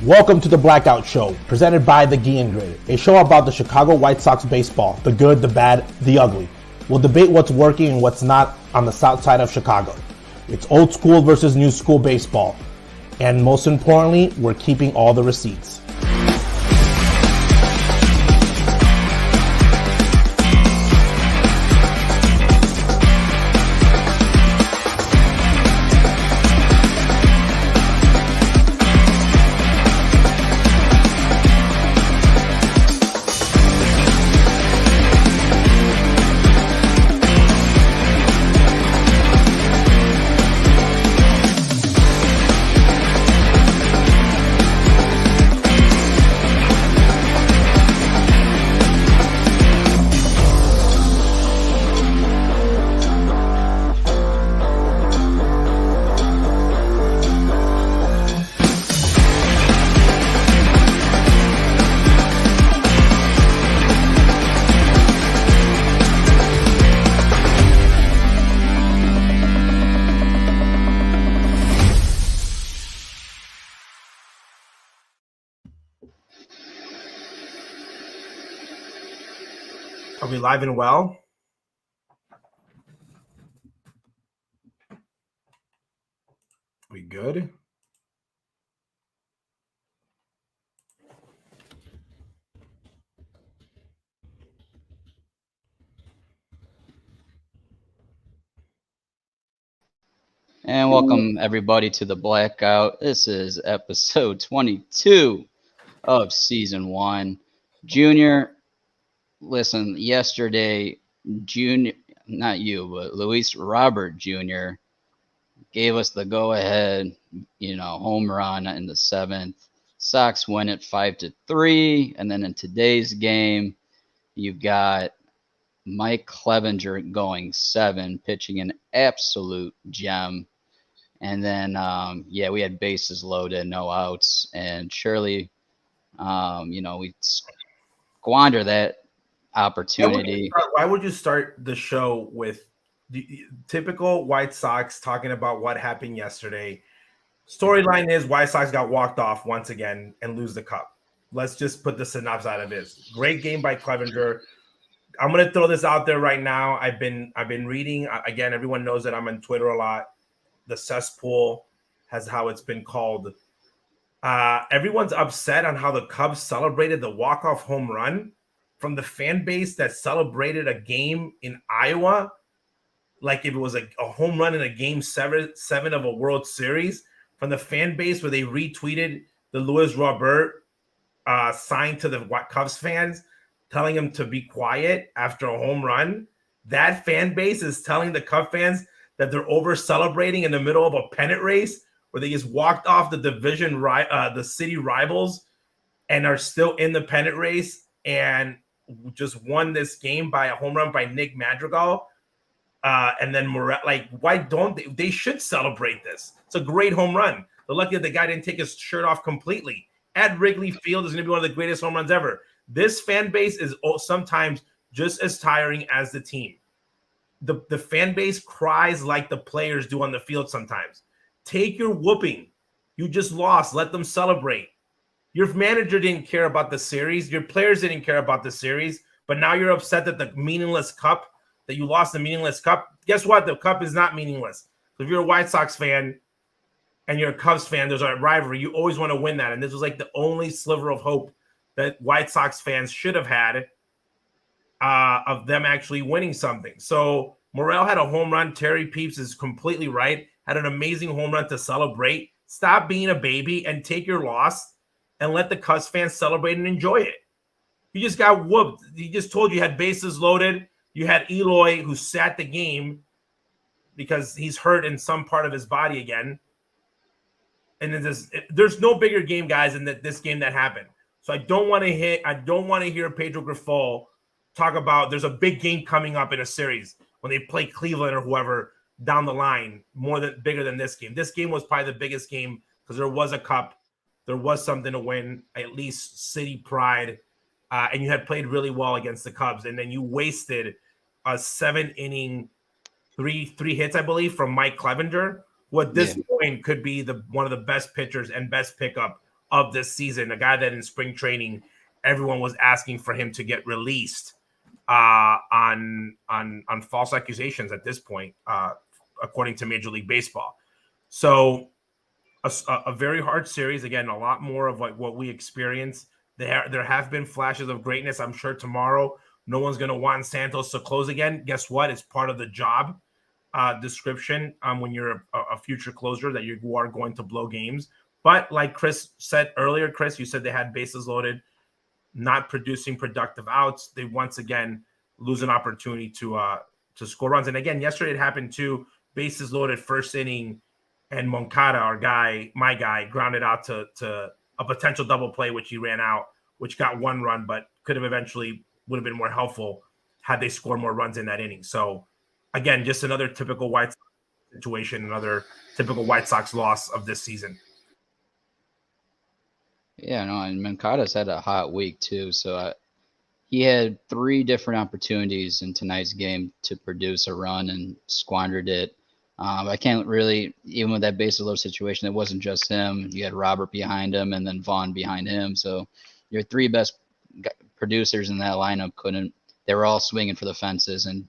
Welcome to the Blackout Show, presented by the Guillen Grid, a show about the Chicago White Sox baseball, the good, the bad, the ugly. We'll debate what's working and what's not on the south side of Chicago. It's old school versus new school baseball. And most importantly, we're keeping all the receipts. Are we live and well? We good? And welcome everybody to the Blackout. This is episode 22 of season 1. Junior, listen, yesterday, Junior, not you, but Luis Robert Jr. gave us the go-ahead, home run in the 7th. Sox win it 5-3, and then in today's game, you've got Mike Clevenger going 7, pitching an absolute gem. And then, we had bases loaded, no outs, and surely, we squander that opportunity. Why would you start the show with the typical White Sox talking about what happened yesterday? Storyline is White Sox got walked off once again and lose the cup. Let's just put the synopsis out of this. Great game by Clevenger. I'm gonna throw this out there right now. I've been reading again. Everyone knows that I'm on Twitter a lot. The cesspool has how it's been called. Everyone's upset on how the Cubs celebrated the walk-off home run from the fan base that celebrated a game in Iowa like if it was a home run in a game seven of a World Series, from the fan base where they retweeted the Luis Robert sign to the Cubs fans telling them to be quiet after a home run. That fan base is telling the Cub fans that they're over celebrating in the middle of a pennant race where they just walked off the division, the city rivals, and are still in the pennant race and just won this game by a home run by Nick Madrigal. And then why don't they should celebrate this? It's a great home run. They're lucky that the guy didn't take his shirt off completely. At Wrigley Field is going to be one of the greatest home runs ever. This fan base is sometimes just as tiring as the team. The fan base cries like the players do on the field sometimes. Take your whooping. You just lost. Let them celebrate. Your manager didn't care about the series. Your players didn't care about the series. But now you're upset that the meaningless cup, that you lost the meaningless cup. Guess what? The cup is not meaningless. So if you're a White Sox fan and you're a Cubs fan, there's a rivalry. You always want to win that. And this was like the only sliver of hope that White Sox fans should have had of them actually winning something. So Morel had a home run. Terry Peeps is completely right. Had an amazing home run to celebrate. Stop being a baby and take your loss and let the Cubs fans celebrate and enjoy it. You just got whooped. He just told you had bases loaded. You had Eloy, who sat the game because he's hurt in some part of his body again. And there's no bigger game, guys, than this game that happened. So I don't want to hear Pedro Grifol talk about there's a big game coming up in a series when they play Cleveland or whoever down the line, bigger than this game. This game was probably the biggest game because there was a cup. There was something to win, at least city pride. And you had played really well against the Cubs. And then you wasted a 7-inning, three hits, I believe, from Mike Clevenger, who at this point could be one of the best pitchers and best pickup of this season, a guy that in spring training everyone was asking for him to get released on false accusations at this point, according to Major League Baseball. So a very hard series. Again, a lot more of like what we experienced. There have been flashes of greatness. I'm sure tomorrow no one's going to want Santos to close again. Guess what? It's part of the job description when you're a future closer that you are going to blow games. But like Chris said earlier, Chris, you said they had bases loaded, not producing productive outs. They once again lose an opportunity to score runs. And again, yesterday it happened too. Bases loaded first inning, and Moncada, my guy, grounded out to a potential double play, which he ran out, which got one run, but could have eventually would have been more helpful had they scored more runs in that inning. So again, just another typical White Sox situation, another typical White Sox loss of this season. Yeah, no, and Moncada's had a hot week too. So he had 3 different opportunities in tonight's game to produce a run and squandered it. I can't really, even with that bases loaded situation, it wasn't just him. You had Robert behind him and then Vaughn behind him. So your 3 best producers in that lineup they were all swinging for the fences and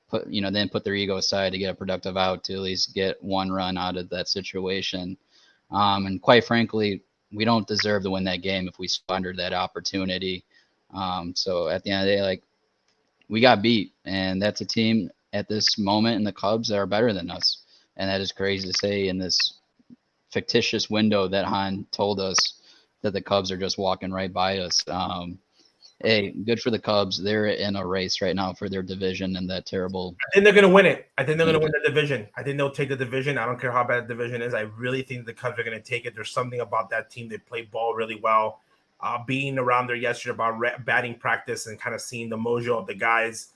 then put their ego aside to get a productive out to at least get one run out of that situation. And quite frankly, we don't deserve to win that game if we squandered that opportunity. So at the end of the day, like, we got beat, and that's a team at this moment in the Cubs that are better than us. And that is crazy to say in this fictitious window that Han told us that the Cubs are just walking right by us. Hey, good for the Cubs. They're in a race right now for their division and that terrible. I think they're going to win it. I think they're going to win the division. I think they'll take the division. I don't care how bad the division is. I really think the Cubs are going to take it. There's something about that team. They play ball really well. Being around there yesterday about batting practice and kind of seeing the mojo of the guys,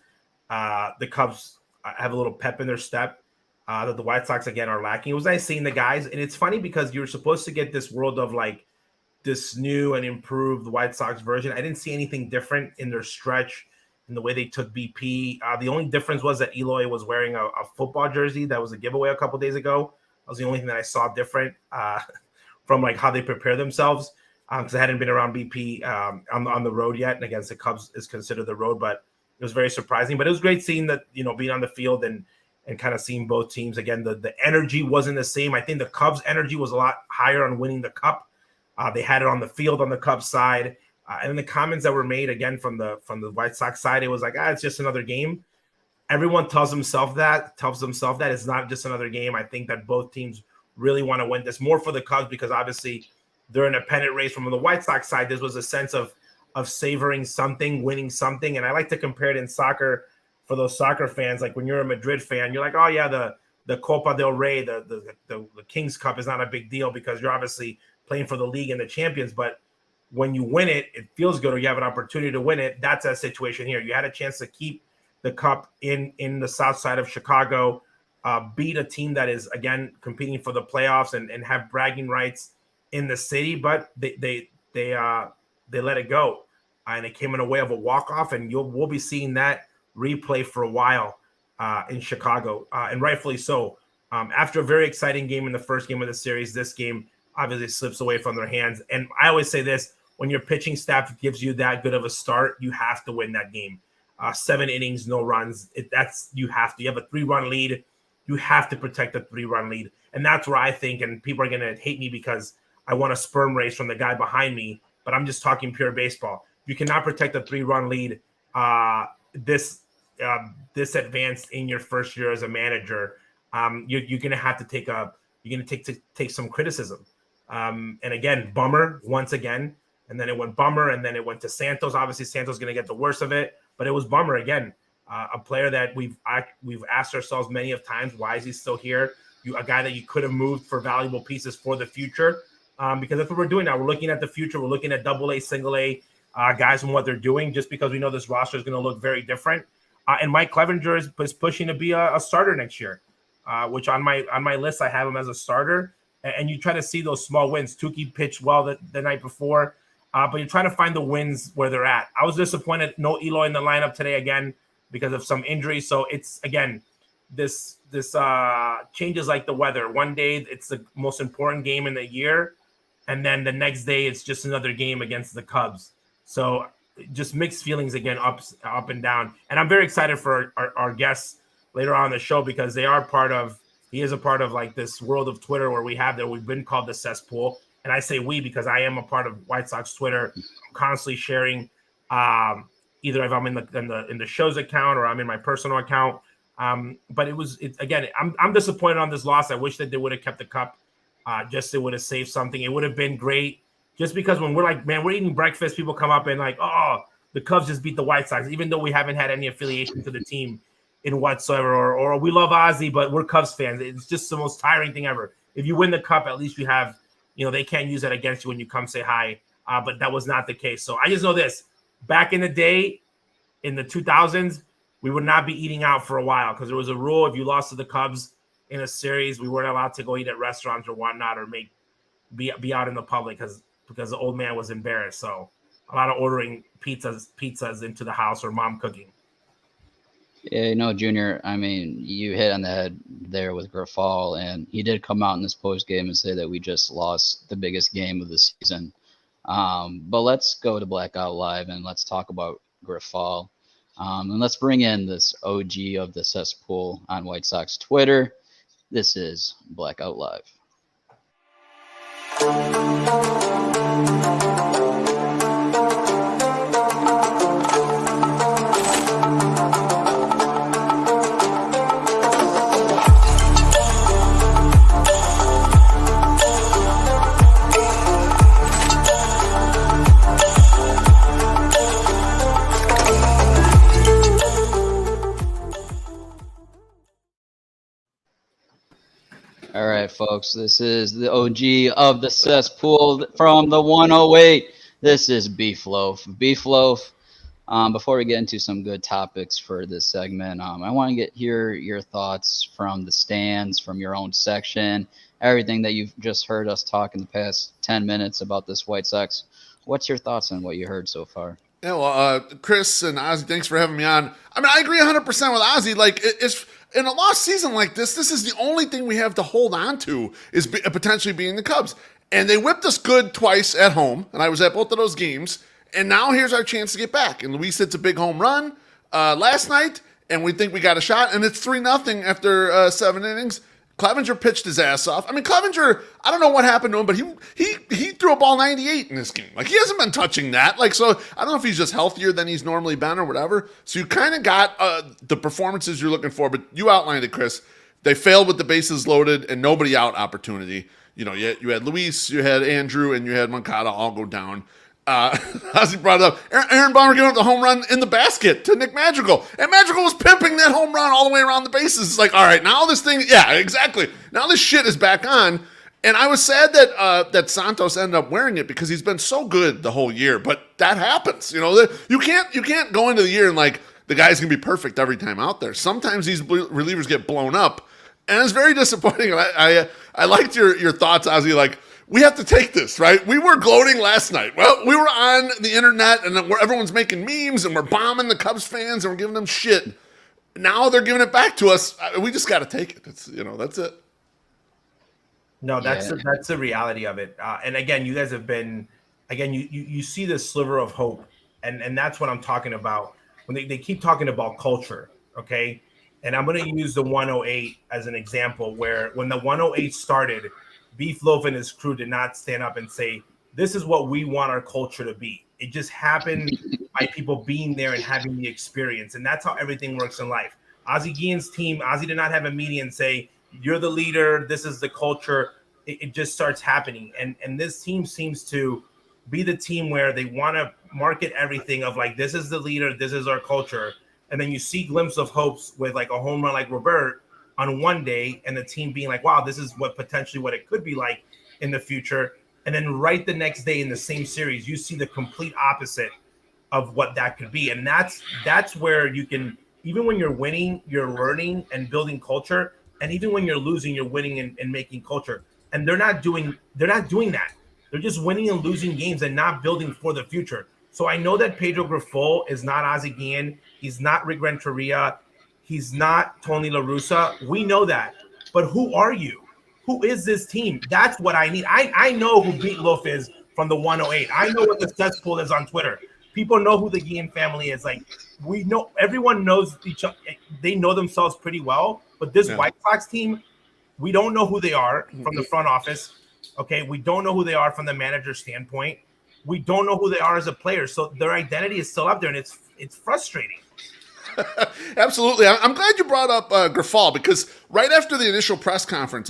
the Cubs have a little pep in their step that the White Sox, again, are lacking. It was nice seeing the guys. And it's funny because you're supposed to get this world of like this new and improved White Sox version. I didn't see anything different in their stretch in the way they took BP. The only difference was that Eloy was wearing a football jersey that was a giveaway a couple days ago. That was the only thing that I saw different from like how they prepare themselves. Because I hadn't been around BP on the road yet, and against the Cubs is considered the road, but it was very surprising. But it was great seeing that, being on the field and kind of seeing both teams. Again, the energy wasn't the same. I think the Cubs' energy was a lot higher on winning the Cup. They had it on the field on the Cubs side. And the comments that were made, again, from the White Sox side, it was like, it's just another game. Everyone tells themselves that it's not just another game. I think that both teams really want to win this, more for the Cubs because obviously – they're in a pennant race. From the White Sox side, this was a sense of savoring something, winning something. And I like to compare it in soccer for those soccer fans. Like when you're a Madrid fan, you're like, oh yeah, the Copa del Rey, the King's Cup is not a big deal because you're obviously playing for the league and the champions. But when you win it, it feels good, or you have an opportunity to win it. That's a situation here. You had a chance to keep the cup in the south side of Chicago, beat a team that is, again, competing for the playoffs and have bragging rights in the city, but they let it go, and it came in a way of a walk-off, and we'll be seeing that replay for a while in Chicago, and rightfully so. After a very exciting game in the first game of the series, this game obviously slips away from their hands. And I always say this: when your pitching staff gives you that good of a start, you have to win that game. 7 innings, no runs. You have to. You have a 3-run lead. You have to protect the 3-run lead, and that's where I think. And people are going to hate me because I want a sperm race from the guy behind me, but I'm just talking pure baseball. You cannot protect a 3-run lead this advanced in your first year as a manager. You're going to have to take some criticism. And again, bummer once again, and then it went bummer, and then it went to Santos. Obviously, Santos is going to get the worst of it, but it was bummer again. A player that we've asked ourselves many of times, why is he still here? A guy that you could have moved for valuable pieces for the future. Because that's what we're doing now. We're looking at the future. We're looking at AA, single A guys and what they're doing, just because we know this roster is going to look very different. And Mike Clevenger is pushing to be a starter next year, which on my list I have him as a starter. And you try to see those small wins. Tukey pitched well the night before, but you're trying to find the wins where they're at. I was disappointed no Eloy in the lineup today again because of some injuries. So it's, again, this changes like the weather. One day it's the most important game in the year, and then the next day it's just another game against the Cubs. So just mixed feelings again, up and down. And I'm very excited for our guests later on in the show because he is a part of like this world of Twitter where we've been called the cesspool. And I say we because I am a part of White Sox Twitter. I'm constantly sharing either if I'm in the show's account or I'm in my personal account. But again, I'm disappointed on this loss. I wish that they would have kept the cup. Just it would have saved something. It would have been great. Just because when we're like, man, we're eating breakfast, people come up and like, oh, the Cubs just beat the White Sox, even though we haven't had any affiliation to the team in whatsoever, or we love Ozzy, but we're Cubs fans. It's just the most tiring thing ever. If you win the cup, at least you have, they can't use that against you when you come say hi. But that was not the case. So I just know this. Back in the day, in the 2000s, we would not be eating out for a while because there was a rule. If you lost to the Cubs in a series, we weren't allowed to go eat at restaurants or whatnot or be out in the public because the old man was embarrassed. So a lot of ordering pizzas into the house or mom cooking. Yeah, Junior, I mean, you hit on the head there with Grifol, and he did come out in this post game and say that we just lost the biggest game of the season. But let's go to Blackout Live and let's talk about Grifol. And let's bring in this OG of the cesspool on White Sox Twitter. This is Blackout Live. All right, folks, this is the OG of the cesspool from the 108. This is BeefLoaf. BeefLoaf, before we get into some good topics for this segment, I want to hear your thoughts from the stands, from your own section, everything that you've just heard us talk in the past 10 minutes about this White Sox. What's your thoughts on what you heard so far? Yeah, well, Chris and Ozzy, thanks for having me on. I mean, I agree 100% with Ozzy. Like, it's in a lost season like this is the only thing we have to hold on to is potentially being the Cubs. And they whipped us good twice at home, and I was at both of those games. And now here's our chance to get back. And Luis hits a big home run last night, and we think we got a shot. And it's 3-0 after 7 innings. Clevenger pitched his ass off. I mean, Clevenger, I don't know what happened to him, but he threw a ball 98 in this game. Like, he hasn't been touching that. Like, so I don't know if he's just healthier than he's normally been or whatever. So you kind of got the performances you're looking for, but you outlined it, Chris. They failed with the bases loaded and nobody out opportunity. You had Luis, you had Andrew, and you had Moncada all go down. As he brought it up, Aaron Baumer giving up the home run in the basket to Nick Madrigal. And Madrigal was pimping that home run all the way around the bases. It's like, all right, now this thing, yeah, exactly. Now this shit is back on. And I was sad that Santos ended up wearing it because he's been so good the whole year. But that happens. You can't go into the year and like the guy's going to be perfect every time out there. Sometimes these relievers get blown up. And it's very disappointing. I liked your thoughts, Ozzy, like, we have to take this, right? We were gloating last night. Well, we were on the internet, and everyone's making memes, and we're bombing the Cubs fans, and we're giving them shit. Now they're giving it back to us. We just got to take it. That's it. No, that's the reality of it. And again, you guys have been, you see this sliver of hope, and that's what I'm talking about. When they keep talking about culture, okay? And I'm going to use the 108 as an example where when the 108 started, BeefLoaf and his crew did not stand up and say, this is what we want our culture to be. It just happened by people being there and having the experience. And that's how everything works in life. Ozzie Guillen's team, Ozzie did not have a meeting and say, you're the leader, this is the culture. It just starts happening. And this team seems to be the team where they want to market everything of like, this is the leader, this is our culture. And then you see glimpses of hopes with like a home run like Robert on one day and the team being like, wow, this is what it could be like in the future. And then right the next day in the same series, you see the complete opposite of what that could be. And that's where you can, even when you're winning, you're learning and building culture. And even when you're losing, you're winning and making culture. And they're not doing that. They're just winning and losing games and not building for the future. So I know that Pedro Grifol is not Ozzie Guillen. He's not Rick Renteria. He's not Tony La Russa. We know that. But who are you? who is this team? That's what I need. I know who BeefLoaf is from the 108. I know what the cesspool is on Twitter. People know who the Guillen family is. Like, we know, everyone knows each other. They know themselves pretty well. But this White Sox team, we don't know who they are from the front office. Okay, we don't know who they are from the manager standpoint. We don't know who they are as a player. So their identity is still up there, and it's frustrating. Absolutely. I'm glad you brought up Grifol, because right after the initial press conference,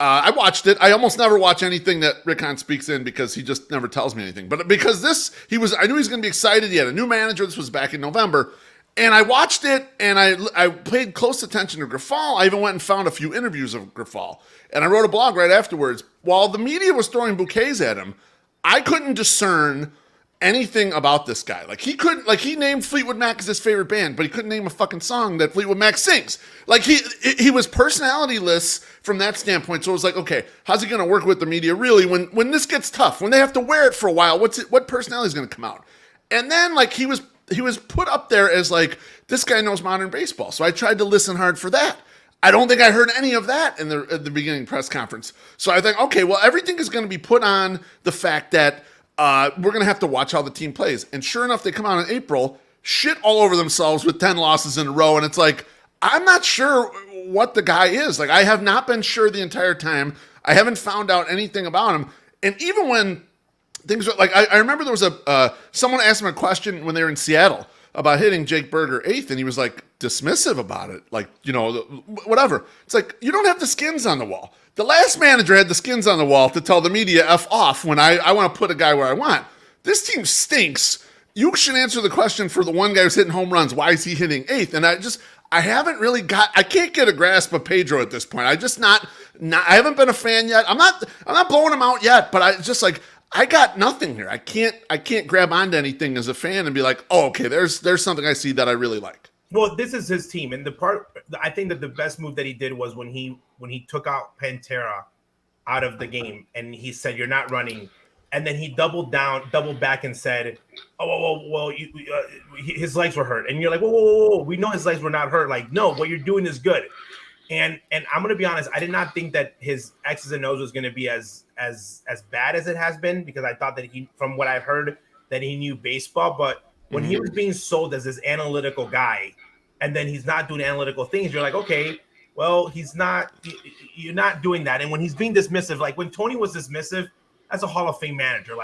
I watched it. I almost never watch anything that Rick Hahn speaks in because he just never tells me anything. But because I knew he was going to be excited. He had a new manager. This was back in November. And I watched it, and I paid close attention to Grifol. I even went and found a few interviews of Grifol. And I wrote a blog right afterwards. While the media was throwing bouquets at him, I couldn't discern anything about this guy. He named Fleetwood Mac as his favorite band, but he couldn't name a fucking song that Fleetwood Mac sings. He was personality-less from that standpoint. So it was like, okay, how's he going to work with the media really when this gets tough, when they have to wear it for a while? What personality is going to come out? And then he was put up there as this guy knows modern baseball. So I tried to listen hard for that. I don't think I heard any of that at the beginning press conference. So I think, okay, well, everything is going to be put on the fact that we're going to have to watch how the team plays. And sure enough, they come out in April, shit all over themselves with 10 losses in a row. And it's like, I'm not sure what the guy is. I have not been sure the entire time. I haven't found out anything about him. And even when things are I remember there was someone asked him a question when they were in Seattle about hitting Jake Berger 8th, and he was dismissive about it. Whatever. It's you don't have the skins on the wall. The last manager had the skins on the wall to tell the media F off when I want to put a guy where I want. This team stinks. You should answer the question for the one guy who's hitting home runs. Why is he hitting 8th? And I haven't really I can't get a grasp of Pedro at this point. I haven't been a fan yet. I'm not blowing him out yet, but I got nothing here. I can't grab onto anything as a fan and be like, oh, okay, there's something I see that I really like. Well, this is his team, and I think that the best move that he did was when he took out Pantera out of the game, and he said, "You're not running," and then he doubled back, and said, "Oh, well, his legs were hurt," and you're like, "Whoa, we know his legs were not hurt." No, what you're doing is good, and I'm gonna be honest, I did not think that his X's and O's was gonna be as bad as it has been, because I thought that from what I've heard, that he knew baseball, but when he was being sold as this analytical guy, and then he's not doing analytical things, you're like, okay, well, you're not doing that. And when he's being dismissive, when Tony was dismissive, that's a Hall of Fame manager.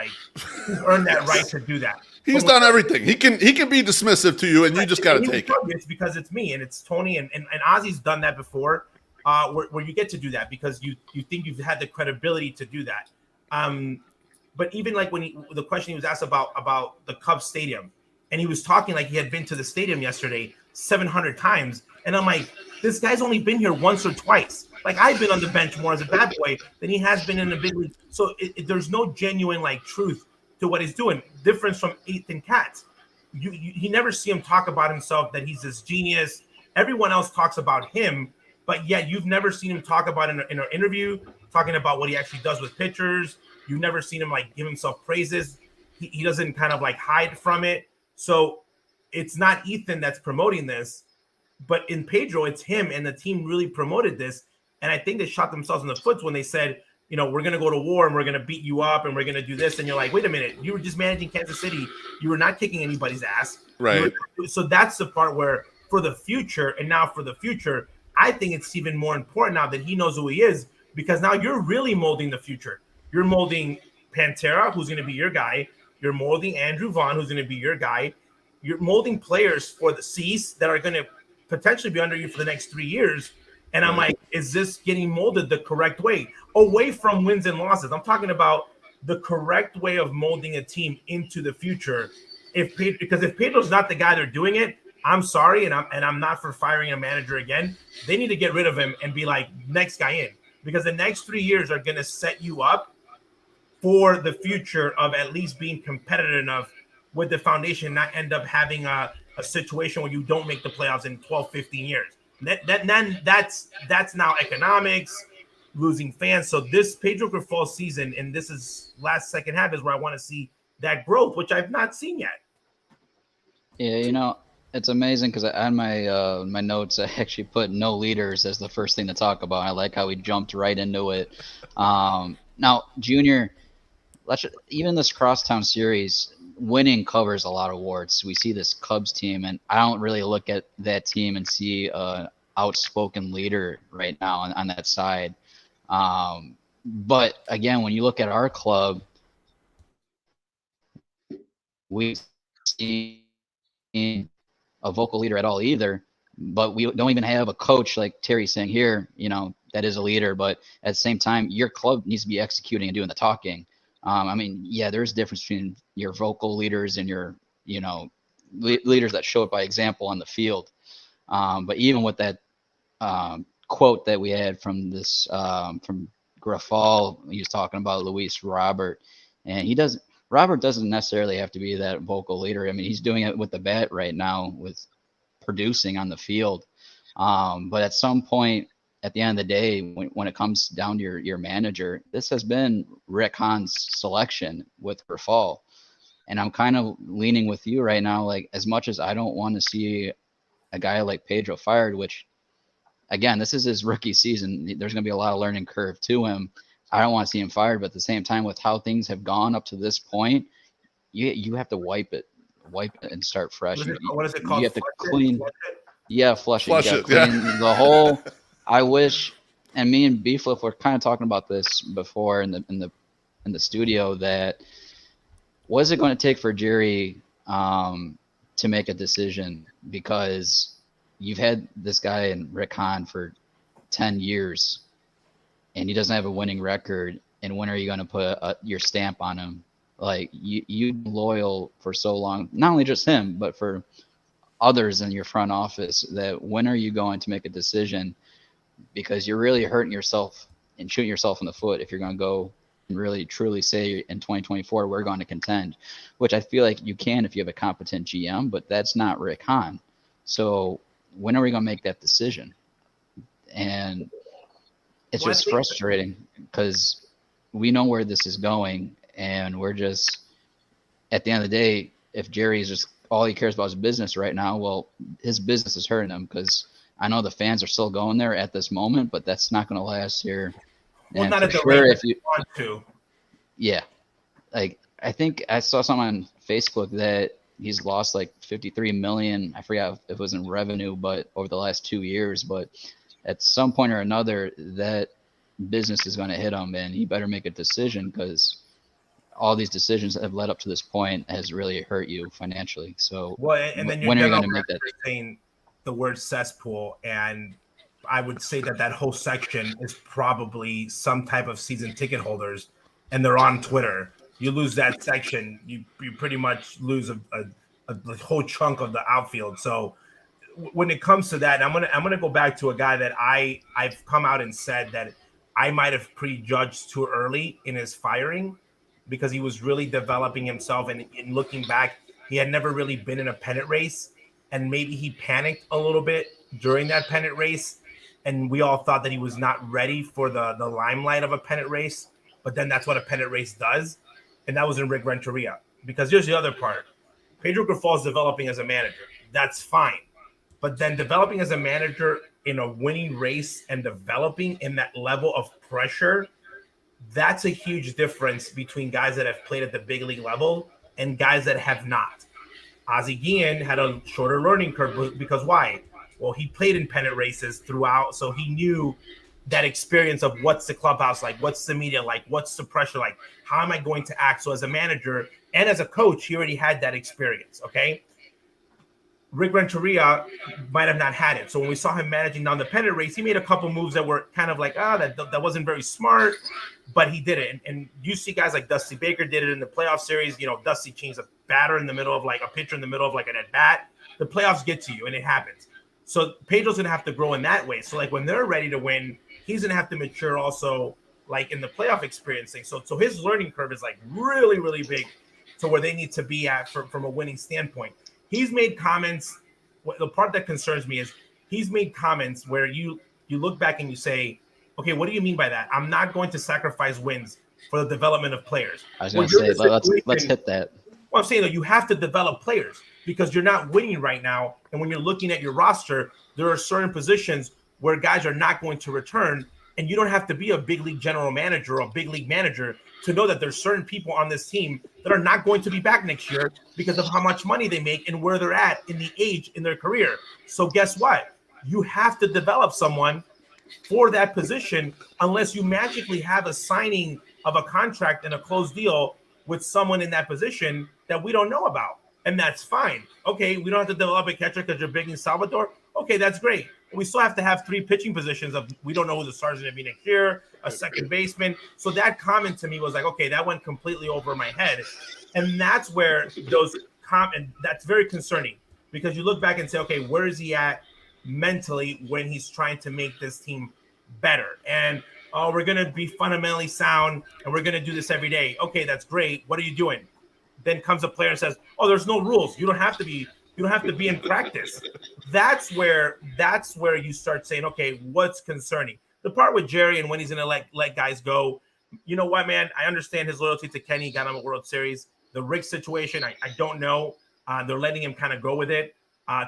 He's earned that right to do that. He's done everything. He can be dismissive to you, and you just got to take it. It's because it's me, and it's Tony, and Ozzy's done that before, where you get to do that because you think you've had the credibility to do that. But even when the question he was asked about the Cubs stadium, and he was talking like he had been to the stadium yesterday 700 times. And I'm like, this guy's only been here once or twice. I've been on the bench more as a bad boy than he has been in the big league. So there's no genuine truth to what he's doing. Difference from 8th and Cats. You never see him talk about himself that he's this genius. Everyone else talks about him, but yet you've never seen him talk about in an interview, talking about what he actually does with pitchers. You've never seen him give himself praises. He doesn't kind of hide from it. So it's not Ethan that's promoting this, but in Pedro, it's him, and the team really promoted this. And I think they shot themselves in the foot when they said, we're going to go to war and we're going to beat you up and we're going to do this. And you're like, wait a minute, you were just managing Kansas City. You were not kicking anybody's ass. Right. So that's the part where for the future, I think it's even more important now that he knows who he is, because now you're really molding the future. You're molding Pantera, who's going to be your guy. You're molding Andrew Vaughn, who's going to be your guy. You're molding players for the C's that are going to potentially be under you for the next 3 years. And I'm like, is this getting molded the correct way? Away from wins and losses. I'm talking about the correct way of molding a team into the future. Because if Pedro's not the guy they're doing it, I'm sorry, and I'm not for firing a manager again. They need to get rid of him and be like, next guy in. Because the next 3 years are going to set you up for the future of at least being competitive enough with the foundation, not end up having a situation where you don't make the playoffs in 12, 15 years. That's now economics, losing fans. So this Pedro Grifol season, and this is second half, is where I want to see that growth, which I've not seen yet. Yeah, It's amazing because on my my notes I actually put no leaders as the first thing to talk about. I like how we jumped right into it. Now, Junior, even this Crosstown series, winning covers a lot of warts. We see this Cubs team, and I don't really look at that team and see an outspoken leader right now on that side. But again, when you look at our club, we see a vocal leader at all either. But we don't even have a coach like Terry saying here, that is a leader. But at the same time, your club needs to be executing and doing the talking. I mean, yeah, there's a difference between your vocal leaders and your, leaders that show it by example on the field. But even with that quote that we had from this from Grifol, he was talking about Luis Robert, and Robert doesn't necessarily have to be that vocal leader. I mean, he's doing it with the bat right now with producing on the field. But at some point, at the end of the day, when it comes down to your manager, this has been Rick Hahn's selection with Grifol. And I'm kind of leaning with you right now. Like, as much as I don't want to see a guy like Pedro fired, which, again, this is his rookie season. There's going to be a lot of learning curve to him. I don't want to see him fired, but at the same time, with how things have gone up to this point, you have to wipe it and start fresh. What is it called? You have to clean. Flush it. Flush You it, clean the whole. I wish, and me and BeefLoaf were kind of talking about this before in the studio, that what is it going to take for Jerry to make a decision, because you've had this guy in Rick Hahn for 10 years and he doesn't have a winning record, and when are you going to put your stamp on him? Like, you loyal for so long, not only just him, but for others in your front office, that when are you going to make a decision? Because you're really hurting yourself and shooting yourself in the foot if you're going to go and really truly say in 2024 we're going to contend, which I feel like you can if you have a competent GM, but that's not Rick Hahn. So when are we going to make that decision? And it's just frustrating because we know where this is going, and we're just, at the end of the day, if Jerry's just all he cares about is business right now, well, his business is hurting him, because I know the fans are still going there at this moment, but that's not going to last here. Well, and not at the sure, rate if you want to. Yeah. Like, I think I saw something on Facebook that he's lost like 53 million. I forgot if it was in revenue, but over the last 2 years. But at some point or another, that business is going to hit him, and he better make a decision, because all these decisions that have led up to this point has really hurt you financially. So and then when are you going to make that? Saying the word cesspool, and I would say that whole section is probably some type of season ticket holders, and they're on Twitter. You lose that section, you pretty much lose a whole chunk of the outfield. So when it comes to that, I'm gonna go back to a guy that I've come out and said that I might have prejudged too early in his firing, because he was really developing himself, and in looking back, he had never really been in a pennant race, and maybe he panicked a little bit during that pennant race, and we all thought that he was not ready for the limelight of a pennant race. But then that's what a pennant race does, and that was in Rick Renteria. Because here's the other part: Pedro Grifol is developing as a manager. That's fine, but then developing as a manager in a winning race and developing in that level of pressure, that's a huge difference between guys that have played at the big league level and guys that have not. Ozzie Guillen had a shorter learning curve, because why? Well, he played in pennant races throughout, so he knew that experience of what's the clubhouse like, what's the media like, what's the pressure like, how am I going to act? So as a manager and as a coach, he already had that experience, okay? Rick Renteria might have not had it. So when we saw him managing down the pennant race, he made a couple moves that were kind of like, that wasn't very smart, but he did it. And you see guys like Dusty Baker did it in the playoff series. Dusty changed a batter in the middle of like a pitcher in the middle of like an at bat. The playoffs get to you, and it happens. So Pedro's going to have to grow in that way. So like when they're ready to win, he's going to have to mature also, like in the playoff experience thing. So his learning curve is like really, really big to where they need to be at from a winning standpoint. He's made comments. The part that concerns me is he's made comments where you look back and you say, okay, what do you mean by that? I'm not going to sacrifice wins for the development of players. I was going to say, let's hit that. Well, I'm saying that you have to develop players. because you're not winning right now. And when you're looking at your roster, there are certain positions where guys are not going to return. And you don't have to be a big league general manager or a big league manager to know that there's certain people on this team that are not going to be back next year because of how much money they make and where they're at in the age in their career. So guess what? You have to develop someone for that position unless you magically have a signing of a contract and a closed deal with someone in that position that we don't know about. And that's fine. Okay, we don't have to develop a catcher because you're big in Salvador. Okay, that's great. We still have to have 3 pitching positions of we don't know who the star's going to be next year, a second baseman. So that comment to me was like, okay, that went completely over my head. And that's where and that's very concerning because you look back and say, okay, where is he at mentally when he's trying to make this team better? And we're going to be fundamentally sound and we're going to do this every day. Okay, that's great. What are you doing? Then comes a player and says, oh, there's no rules. You don't have to be in practice. That's where you start saying, okay, what's concerning? The part with Jerry and when he's going to let guys go, you know what, man? I understand his loyalty to Kenny, got him a World Series. The Rick situation, I don't know. They're letting him kind of go with it.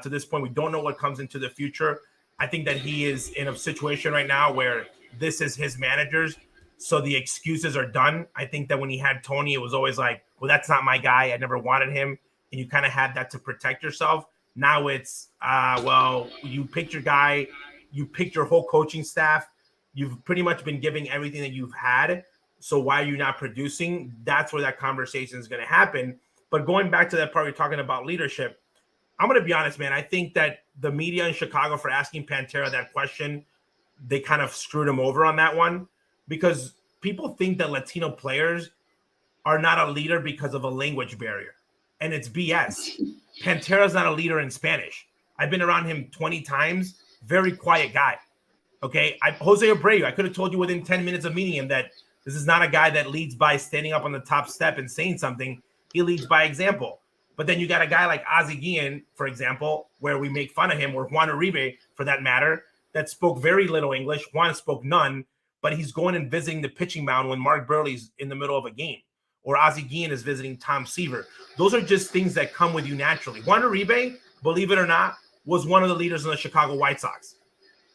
To this point, we don't know what comes into the future. I think that he is in a situation right now where this is his managers, so the excuses are done. I think that when he had Tony, it was always like, well, that's not my guy. I never wanted him. And you kind of had that to protect yourself. Now it's, well, you picked your guy. You picked your whole coaching staff. You've pretty much been giving everything that you've had. So why are you not producing? That's where that conversation is going to happen. But going back to that part, you're talking about leadership. I'm going to be honest, man. I think that the media in Chicago for asking Pantera that question, they kind of screwed him over on that one because people think that Latino players are not a leader because of a language barrier. And it's BS. Pantera's not a leader in Spanish. I've been around him 20 times. Very quiet guy. Okay. Jose Abreu, I could have told you within 10 minutes of meeting him that this is not a guy that leads by standing up on the top step and saying something. He leads by example. But then you got a guy like Ozzie Guillen, for example, where we make fun of him, or Juan Uribe, for that matter, that spoke very little English. Juan spoke none, but he's going and visiting the pitching mound when Mark Burley's in the middle of a game. Or Ozzie Guillen is visiting Tom Seaver. Those are just things that come with you naturally. Juan Uribe, believe it or not, was one of the leaders in the Chicago White Sox.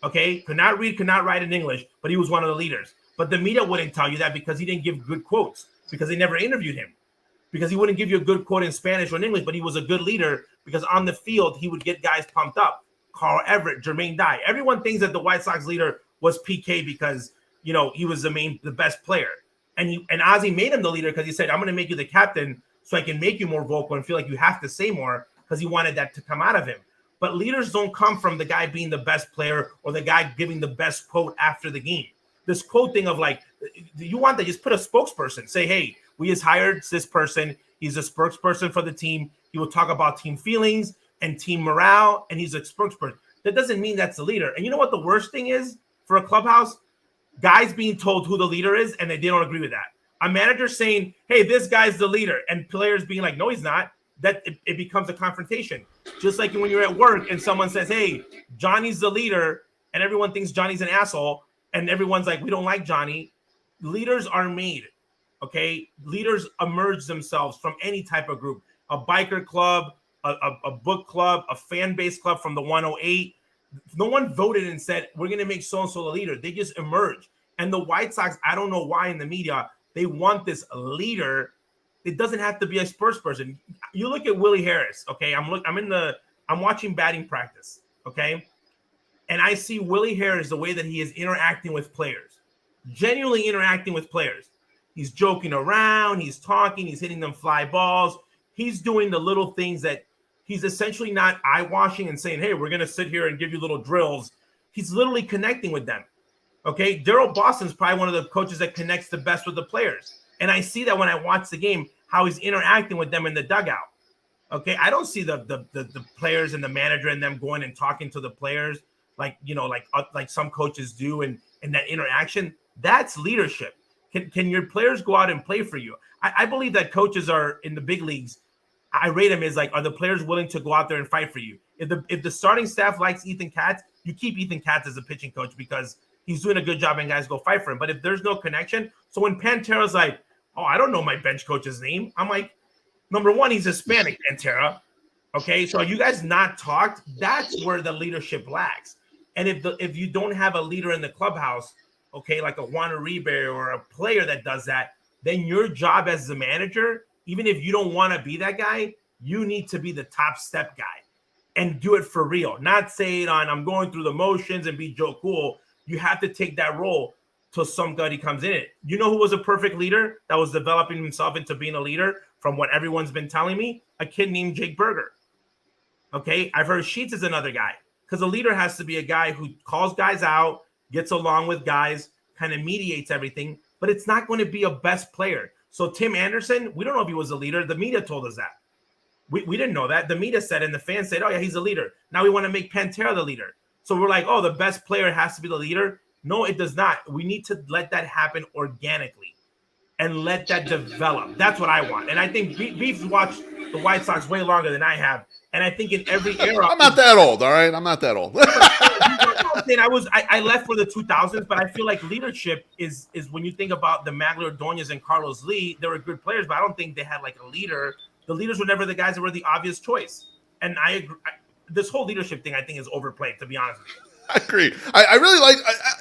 Okay? Could not read, could not write in English, but he was one of the leaders. But the media wouldn't tell you that because he didn't give good quotes, because they never interviewed him. Because he wouldn't give you a good quote in Spanish or in English, but he was a good leader because on the field, he would get guys pumped up. Carl Everett, Jermaine Dye. Everyone thinks that the White Sox leader was PK because, you know, he was the best player. And Ozzie made him the leader because he said, I'm going to make you the captain so I can make you more vocal and feel like you have to say more, because he wanted that to come out of him. But leaders don't come from the guy being the best player or the guy giving the best quote after the game. This quote thing of like, you want that, just put a spokesperson. Say, hey, we just hired this person. He's a spokesperson for the team. He will talk about team feelings and team morale, and he's a spokesperson. That doesn't mean that's the leader. And you know what the worst thing is for a clubhouse? Guys being told who the leader is, and they don't agree with that. A manager saying, hey, this guy's the leader, and players being like, no, he's not. That it becomes a confrontation. Just like when you're at work and someone says, hey, Johnny's the leader, and everyone thinks Johnny's an asshole, and everyone's like, we don't like Johnny. Leaders are made, okay? Leaders emerge themselves from any type of group. A biker club, a book club, a fan-based club from the 108. No one voted and said, we're going to make so-and-so the leader. They just emerge. And the White Sox, I don't know why in the media, they want this leader. It doesn't have to be a Spurs person. You look at Willie Harris, okay? I'm watching batting practice, okay? And I see Willie Harris, the way that he is interacting with players, genuinely interacting with players. He's joking around, he's talking, he's hitting them fly balls. He's doing the little things that he's essentially not eye-washing and saying, hey, we're going to sit here and give you little drills. He's literally connecting with them, okay? Daryl Boston's probably one of the coaches that connects the best with the players. And I see that when I watch the game, how he's interacting with them in the dugout, okay? I don't see the players and the manager and them going and talking to the players like some coaches do, and that interaction. That's leadership. Can your players go out and play for you? I believe that coaches are in the big leagues. I rate them as like, are the players willing to go out there and fight for you? If the starting staff likes Ethan Katz, you keep Ethan Katz as a pitching coach because he's doing a good job and guys go fight for him. But if there's no connection, so when Pantera's like, oh, I don't know my bench coach's name, I'm like, number one, he's Hispanic, Pantera. Okay, so you guys not talked. That's where the leadership lacks. And if you don't have a leader in the clubhouse, okay, like a Juan Uribe or a player that does that, then your job as the manager, even if you don't want to be that guy, you need to be the top step guy and do it for real. Not say it on I'm going through the motions and be Joe Cool. You have to take that role till somebody comes in it. You know who was a perfect leader that was developing himself into being a leader from what everyone's been telling me? A kid named Jake Berger. Okay, I've heard Sheets is another guy because a leader has to be a guy who calls guys out, gets along with guys, kind of mediates everything, but it's not going to be a best player. So Tim Anderson, we don't know if he was a leader. The media told us that. We didn't know that. The media said, and the fans said, oh, yeah, he's a leader. Now we want to make Pantera the leader. So we're like, oh, the best player has to be the leader. No, it does not. We need to let that happen organically and let that develop. That's what I want. And I think Beef's watched the White Sox way longer than I have. And I think in every era, I'm not that old, all right? I'm not that old. I left for the 2000s, but I feel like leadership is when you think about the Magler Ordonez and Carlos Lee, they were good players, but I don't think they had like a leader. The leaders were never the guys that were the obvious choice. And I agree. This whole leadership thing, I think, is overplayed, to be honest with you. I agree. I really like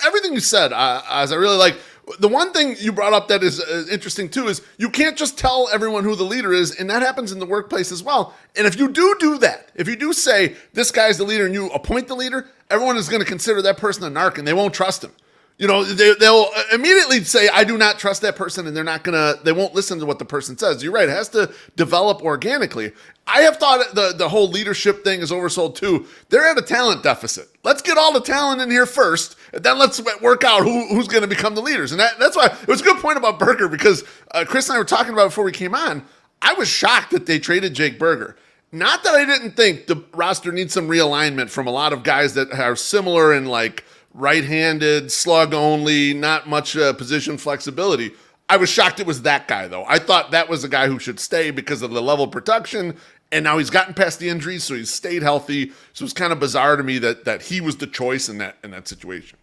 everything you said, Oz. I really like the one thing you brought up that is interesting too is you can't just tell everyone who the leader is, and that happens in the workplace as well. And if you do that, if you do say this guy's the leader and you appoint the leader, everyone is going to consider that person a narc and they won't trust him. You know, they'll immediately say, I do not trust that person, and they won't listen to what the person says. You're right. It has to develop organically. I have thought the whole leadership thing is oversold too. They're at a talent deficit. Let's get all the talent in here first, and then let's work out who's going to become the leaders. And that's why it was a good point about Berger, because Chris and I were talking about it before we came on. I was shocked that they traded Jake Berger. Not that I didn't think the roster needs some realignment from a lot of guys that are similar in like right-handed, slug only, not much position flexibility. I was shocked it was that guy, though. I thought that was a guy who should stay because of the level of production, and now he's gotten past the injuries, so he's stayed healthy. So it's kind of bizarre to me that he was the choice in that situation.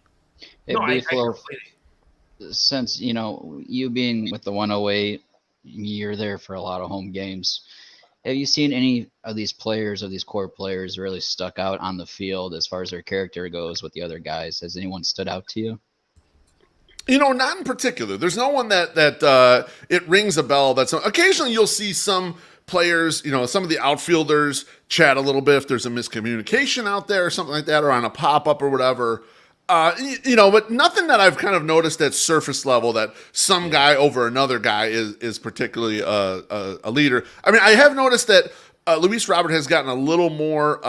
Since, you being with the 108, you're there for a lot of home games. Have you seen any of these players, of these core players, really stuck out on the field as far as their character goes with the other guys? Has anyone stood out to you? Not in particular. There's no one that it rings a bell. That's occasionally you'll see some players, some of the outfielders chat a little bit if there's a miscommunication out there or something like that, or on a pop-up or whatever. But nothing that I've kind of noticed at surface level that some guy over another guy is particularly a leader. I mean, I have noticed that Luis Robert has gotten a little more,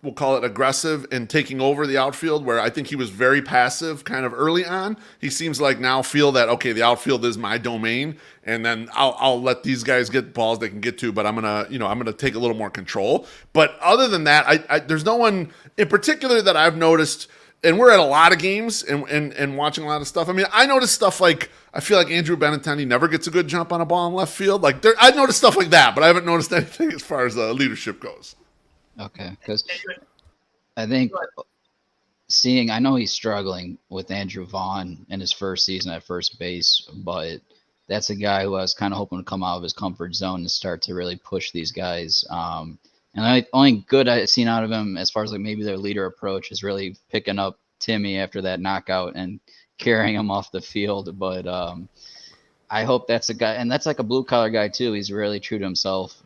we'll call it aggressive in taking over the outfield, where I think he was very passive kind of early on. He seems like now feel that, okay, the outfield is my domain, and then I'll let these guys get balls they can get to, but I'm gonna take a little more control. But other than that, there's no one in particular that I've noticed. And we're at a lot of games and watching a lot of stuff. I mean, I noticed stuff like, I feel like Andrew Benintendi never gets a good jump on a ball in left field. Like, I noticed stuff like that, but I haven't noticed anything as far as leadership goes. Okay, because I think I know he's struggling with Andrew Vaughn in his first season at first base, but that's a guy who I was kind of hoping to come out of his comfort zone and start to really push these guys. And the only good I've seen out of him as far as like maybe their leader approach is really picking up Timmy after that knockout and carrying him off the field. But I hope that's a guy, and that's like a blue collar guy too. He's really true to himself,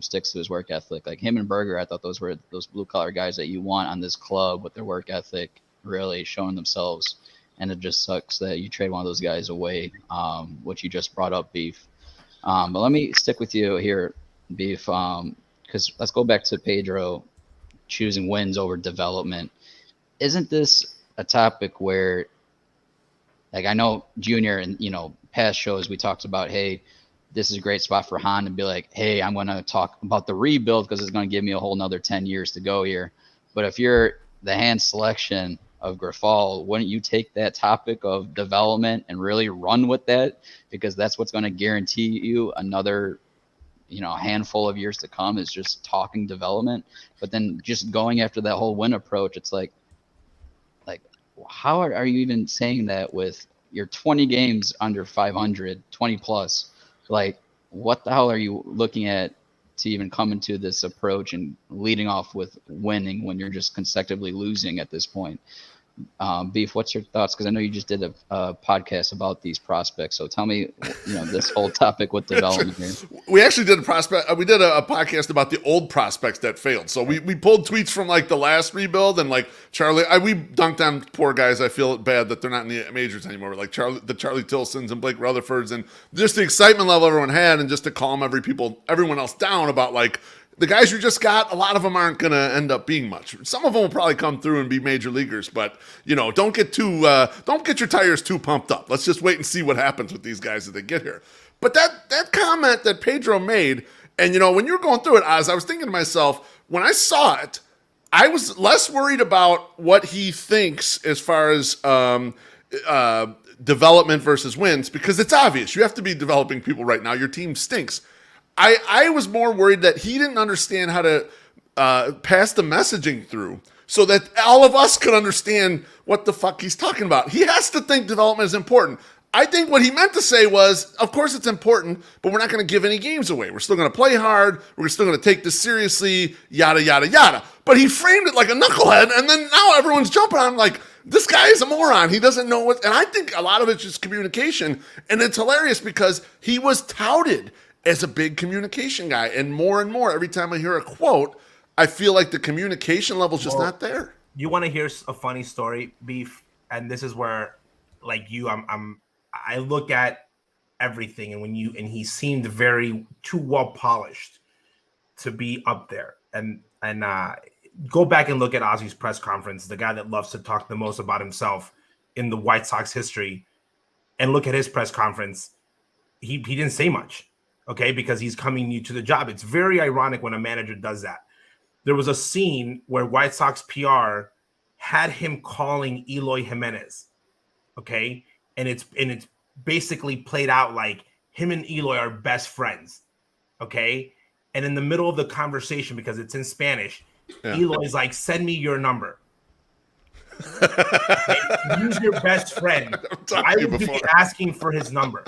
sticks to his work ethic. Like him and Berger, I thought those were those blue collar guys that you want on this club with their work ethic, really showing themselves. And it just sucks that you trade one of those guys away, which you just brought up, Beef. But let me stick with you here, Beef. Because let's go back to Pedro choosing wins over development. Isn't this a topic where, like, I know Junior and, past shows we talked about, hey, this is a great spot for Han to be like, hey, I'm going to talk about the rebuild because it's going to give me a whole nother 10 years to go here. But if you're the hand selection of Grifol, wouldn't you take that topic of development and really run with that? Because that's what's going to guarantee you another handful of years to come is just talking development. But then just going after that whole win approach, it's like how are you even saying that with your 20 games under 500, 20 plus? Like, what the hell are you looking at to even come into this approach and leading off with winning when you're just consecutively losing at this point. Beef, what's your thoughts? Because I know you just did a podcast about these prospects. So tell me, this whole topic with development here. We actually did a podcast about the old prospects that failed. So we pulled tweets from like the last rebuild, and like Charlie, we dunked on poor guys. I feel bad that they're not in the majors anymore. Like the Charlie Tilsons and Blake Rutherfords, and just the excitement level everyone had, and just to calm everyone else down about like, the guys you just got, a lot of them aren't going to end up being much. Some of them will probably come through and be major leaguers, but don't get your tires too pumped up. Let's just wait and see what happens with these guys as they get here. But that comment that Pedro made, and when you were going through it, Oz, I was thinking to myself, when I saw it, I was less worried about what he thinks as far as development versus wins, because it's obvious. You have to be developing people right now. Your team stinks. I was more worried that he didn't understand how to pass the messaging through so that all of us could understand what the fuck he's talking about. He has to think development is important. I think what he meant to say was, of course it's important, but we're not going to give any games away. We're still going to play hard. We're still going to take this seriously, yada, yada, yada. But he framed it like a knucklehead, and then now everyone's jumping on him like, this guy is a moron. He doesn't know what... And I think a lot of it's just communication, and it's hilarious because he was touted as a big communication guy. And more, every time I hear a quote, I feel like the communication level's just not there. You want to hear a funny story, Beef? And this is where, like you, I look at everything, and he seemed too well polished to be up there. And go back and look at Ozzy's press conference, the guy that loves to talk the most about himself in the White Sox history, and look at his press conference. He didn't say much. Okay, because he's coming new to the job. It's very ironic when a manager does that. There was a scene where White Sox PR had him calling Eloy Jimenez. Okay, and it's basically played out like him and Eloy are best friends. Okay, and in the middle of the conversation, because it's in Spanish, Eloy's like, "Send me your number." Okay? Use your best friend. I would be asking for his number.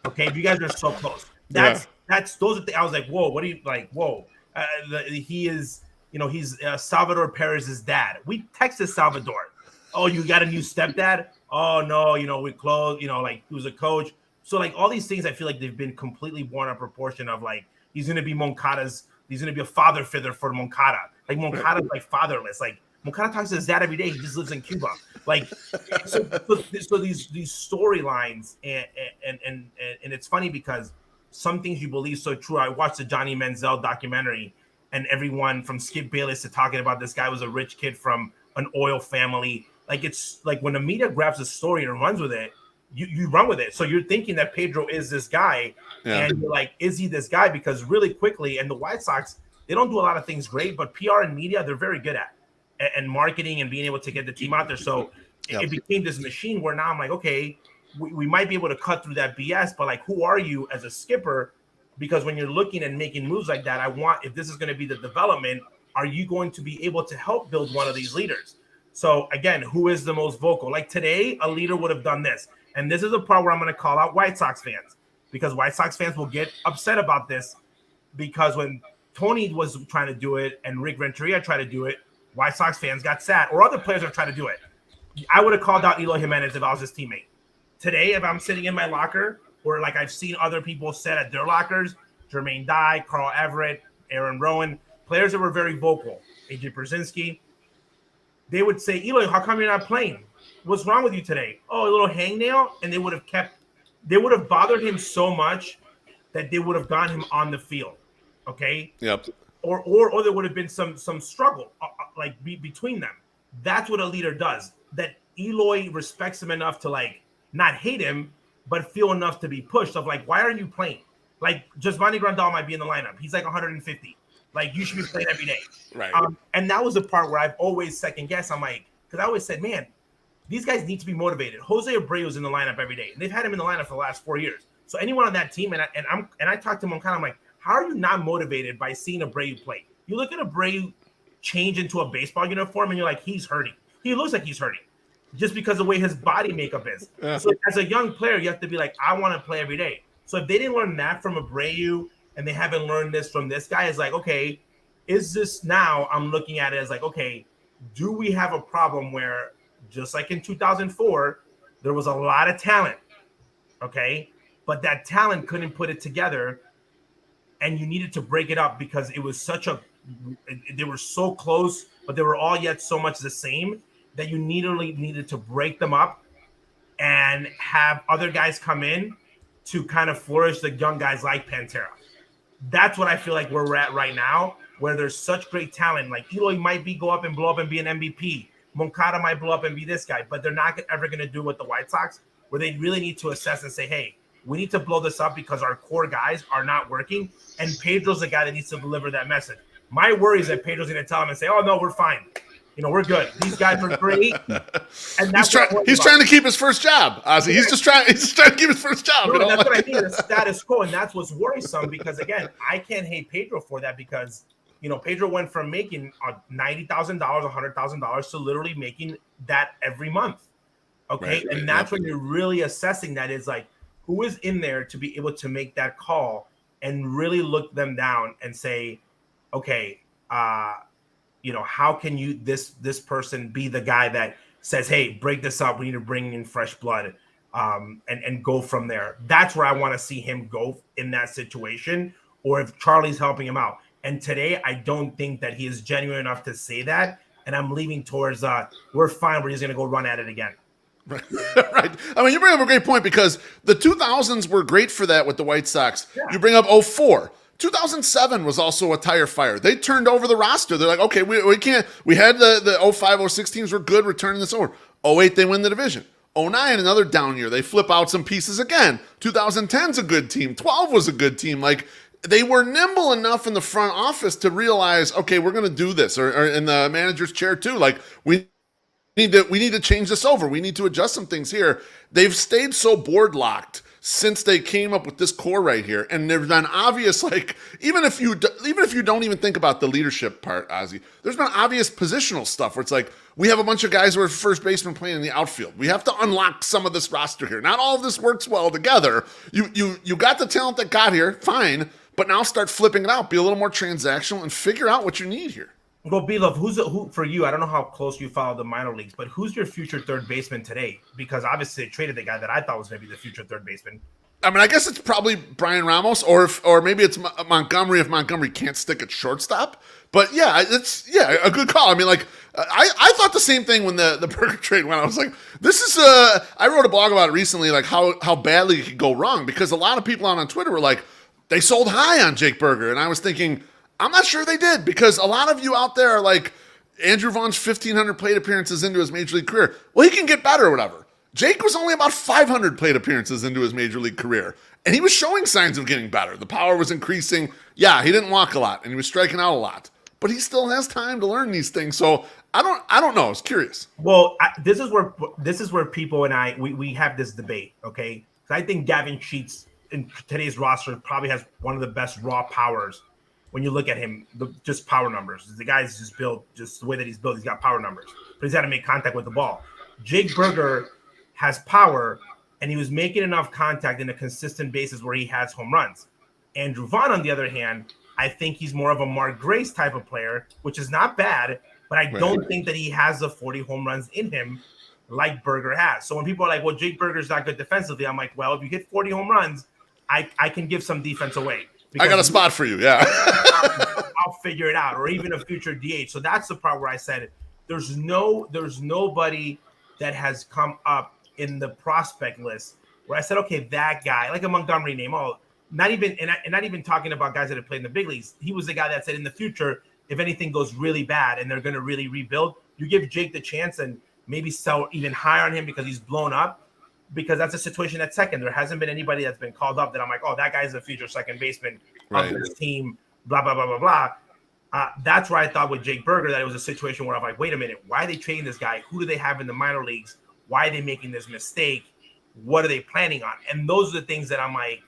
Okay, if you guys are so close. Those are the, I was like, whoa, what are you like? Whoa, he is, he's Salvador Perez's dad. We texted Salvador. Oh, you got a new stepdad? Oh no, we closed. Like he was a coach. So like all these things, I feel like they've been completely born out of proportion of like he's gonna be Moncada's. He's gonna be a father figure for Moncada. Like Moncada's like fatherless. Like Moncada talks to his dad every day. He just lives in Cuba. Like so these storylines and it's funny because some things you believe so true. I watched the Johnny Manziel documentary, and everyone from Skip Bayless to talking about this guy was a rich kid from an oil family. Like it's like when the media grabs a story and runs with it, you run with it. So you're thinking that Pedro is this guy, and you're like, is he this guy? Because really quickly, and the White Sox, they don't do a lot of things great, but PR and media, they're very good at, and marketing and being able to get the team out there. So it became this machine where now I'm like, okay, we might be able to cut through that BS, but like, who are you as a skipper? Because when you're looking and making moves like that, if this is going to be the development, are you going to be able to help build one of these leaders? So again, who is the most vocal? Like today, a leader would have done this. And this is a part where I'm going to call out White Sox fans, because White Sox fans will get upset about this, because when Tony was trying to do it and Rick Renteria tried to do it, White Sox fans got sad, or other players are trying to do it. I would have called out Eloy Jimenez if I was his teammate. Today, if I'm sitting in my locker, or like I've seen other people sit at their lockers, Jermaine Dye, Carl Everett, Aaron Rowan, players that were very vocal, AJ Brzezinski, they would say, Eloy, how come you're not playing? What's wrong with you today? Oh, a little hangnail? And they would have bothered him so much that they would have gotten him on the field. Okay? Yep. Or there would have been some struggle between them. That's what a leader does. That Eloy respects him enough to like not hate him, but feel enough to be pushed of like, why are you playing? Like Giovanni Grandal might be in the lineup. He's like 150. Like you should be playing every day. Right. And that was the part where I've always second guessed. I'm like, because I always said, man, these guys need to be motivated. Jose Abreu's in the lineup every day. And they've had him in the lineup for the last 4 years. So anyone on that team, and I talked to him, I'm like, how are you not motivated by seeing Abreu play? You look at Abreu change into a baseball uniform, and you're like, he's hurting. He looks like he's hurting just because of the way his body makeup is. Yeah. So as a young player, you have to be like, I want to play every day. So if they didn't learn that from Abreu and they haven't learned this from this guy, is like, okay, is this now? I'm looking at it as like, okay, do we have a problem where just like in 2004, there was a lot of talent, okay, but that talent couldn't put it together, and you needed to break it up because it was they were so close, but they were all yet so much the same that you needed to break them up and have other guys come in to kind of flourish the young guys like Pantera. That's what I feel like we're at right now, where there's such great talent. Like Eloy might blow up and be an MVP. Moncada might blow up and be this guy, but they're not ever going to do what the White Sox, where they really need to assess and say, hey, we need to blow this up because our core guys are not working, and Pedro's the guy that needs to deliver that message. My worry is that Pedro's going to tell him and say, oh, no, we're fine. We're good. These guys are great. And that's he's trying to keep his first job, Ozzy. He's just trying to keep his first job. No, that's what I mean, the status quo, and that's what's worrisome because, again, I can't hate Pedro for that because, Pedro went from making $90,000, $100,000 to literally making that every month. Okay, and that's when you're really assessing that is like, who is in there to be able to make that call and really look them down and say, okay, how can you this person be the guy that says, hey, break this up, we need to bring in fresh blood, and go from there. That's where I want to see him go in that situation, or if Charlie's helping him out. And today, I don't think that he is genuine enough to say that, and I'm leaning towards we're fine, we're just going to go run at it again. Right. I mean, you bring up a great point because the 2000s were great for that with the White Sox. Yeah. You bring up 04. 2007 was also a tire fire. They turned over the roster. They're like, okay, we can't. We had the 05, 06 teams were good, returning this over. 08, they win the division. 09, another down year. They flip out some pieces again. 2010's a good team. 12 was a good team. Like, they were nimble enough in the front office to realize, okay, we're going to do this, or in the manager's chair too. Like, we need to change this over. We need to adjust some things here. They've stayed so board locked since they came up with this core right here, and there's been obvious, like, even if you don't even think about the leadership part, Ozzy, there's been obvious positional stuff where it's like, we have a bunch of guys who are first baseman playing in the outfield. We have to unlock some of this roster here. Not all of this works well together. You got the talent that got here, fine, but now start flipping it out. Be a little more transactional and figure out what you need here. Well, BeefLoaf, who for you? I don't know how close you follow the minor leagues, but who's your future third baseman today? Because obviously they traded the guy that I thought was going to be the future third baseman. I mean, I guess it's probably Brian Ramos, or maybe it's Montgomery if Montgomery can't stick at shortstop. But yeah, it's a good call. I mean, like I thought the same thing when the Burger trade went. I was like, this is I wrote a blog about it recently, like how badly it could go wrong, because a lot of people on Twitter were like, they sold high on Jake Burger, and I was thinking, I'm not sure they did, because a lot of you out there are like, Andrew Vaughn's 1,500 plate appearances into his major league career. Well, he can get better or whatever. Jake was only about 500 plate appearances into his major league career, and he was showing signs of getting better. The power was increasing. Yeah, he didn't walk a lot, and he was striking out a lot, but he still has time to learn these things. So I don't know. I was curious. Well, this is where people and we have this debate, okay? So I think Gavin Sheets in today's roster probably has one of the best raw powers. When you look at him, just power numbers. The guy's just built, just the way that he's built, he's got power numbers. But he's got to make contact with the ball. Jake Burger has power, and he was making enough contact in a consistent basis where he has home runs. Andrew Vaughn, on the other hand, I think he's more of a Mark Grace type of player, which is not bad, but I don't think that he has the 40 home runs in him like Burger has. So when people are like, well, Jake Burger's not good defensively, I'm like, well, if you hit 40 home runs, I can give some defense away. I got a spot for you, yeah. I'll figure it out, or even a future DH. So that's the part where I said there's nobody that has come up in the prospect list where I said, okay, that guy, like a Montgomery name, not even talking about guys that have played in the big leagues. He was the guy that said in the future, if anything goes really bad and they're going to really rebuild, you give Jake the chance and maybe sell even higher on him because he's blown up. Because that's a situation at second. There hasn't been anybody that's been called up that I'm like, oh, that guy's the future second baseman of this team, blah, blah, blah, blah, blah. That's where I thought with Jake Burger that it was a situation where I'm like, wait a minute, why are they trading this guy? Who do they have in the minor leagues? Why are they making this mistake? What are they planning on? And those are the things that I'm like,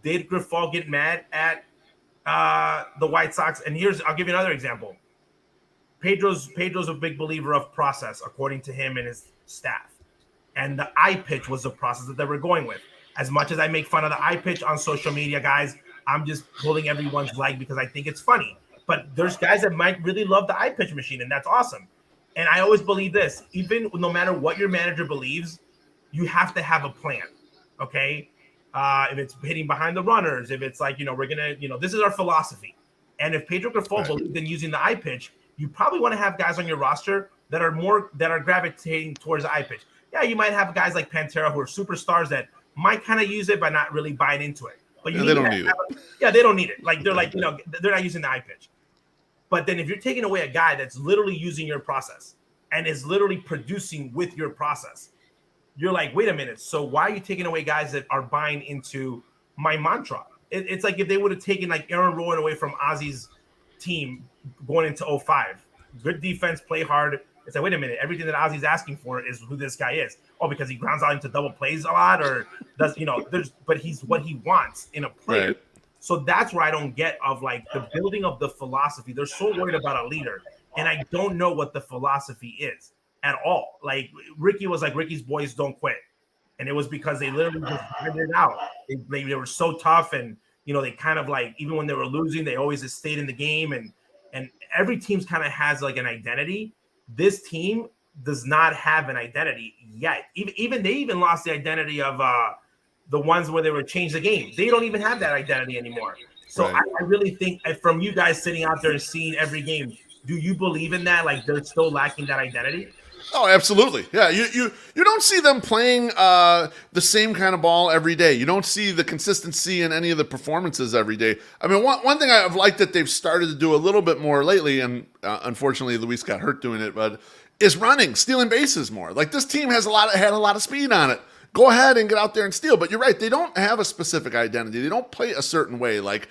did Grifol get mad at the White Sox? And I'll give you another example. Pedro's a big believer of process, according to him and his staff. And the eye pitch was the process that they were going with. As much as I make fun of the eye pitch on social media, guys, I'm just pulling everyone's leg because I think it's funny. But there's guys that might really love the eye pitch machine, and that's awesome. And I always believe this, even no matter what your manager believes, you have to have a plan, okay? If it's hitting behind the runners, if it's like, we're going to, this is our philosophy. And if Pedro Grifol believes in using the eye pitch, you probably want to have guys on your roster that are gravitating towards the eye pitch. Yeah, you might have guys like Pantera who are superstars that might kind of use it, but not really buying into it. But they don't need it. Yeah, they don't need it. Like, they're like, they're not using the eye pitch. But then if you're taking away a guy that's literally using your process and is literally producing with your process, you're like, wait a minute. So why are you taking away guys that are buying into my mantra? It's like if they would have taken like Aaron Rowan away from Ozzy's team going into 05. Good defense, play hard. It's like, wait a minute. Everything that Ozzy's asking for is who this guy is. Oh, because he grounds out into double plays a lot, or does but he's what he wants in a player. Right. So that's where I don't get of like the building of the philosophy. They're so worried about a leader, and I don't know what the philosophy is at all. Like Ricky was like, Ricky's boys don't quit. And it was because they literally just figured it out. They were so tough, and they kind of like, even when they were losing, they always just stayed in the game. And every team's kind of has like an identity. This team does not have an identity yet. Even they lost the identity of the ones where they would change the game. They don't even have that identity anymore. So right. I really think from you guys sitting out there and seeing every game, do you believe in that? Like they're still lacking that identity? Oh, absolutely. Yeah, you don't see them playing the same kind of ball every day. You don't see the consistency in any of the performances every day. I mean, one thing I've liked that they've started to do a little bit more lately, and unfortunately Luis got hurt doing it, but is running, stealing bases more. Like this team had a lot of speed on it. Go ahead and get out there and steal. But you're right, they don't have a specific identity. They don't play a certain way. Like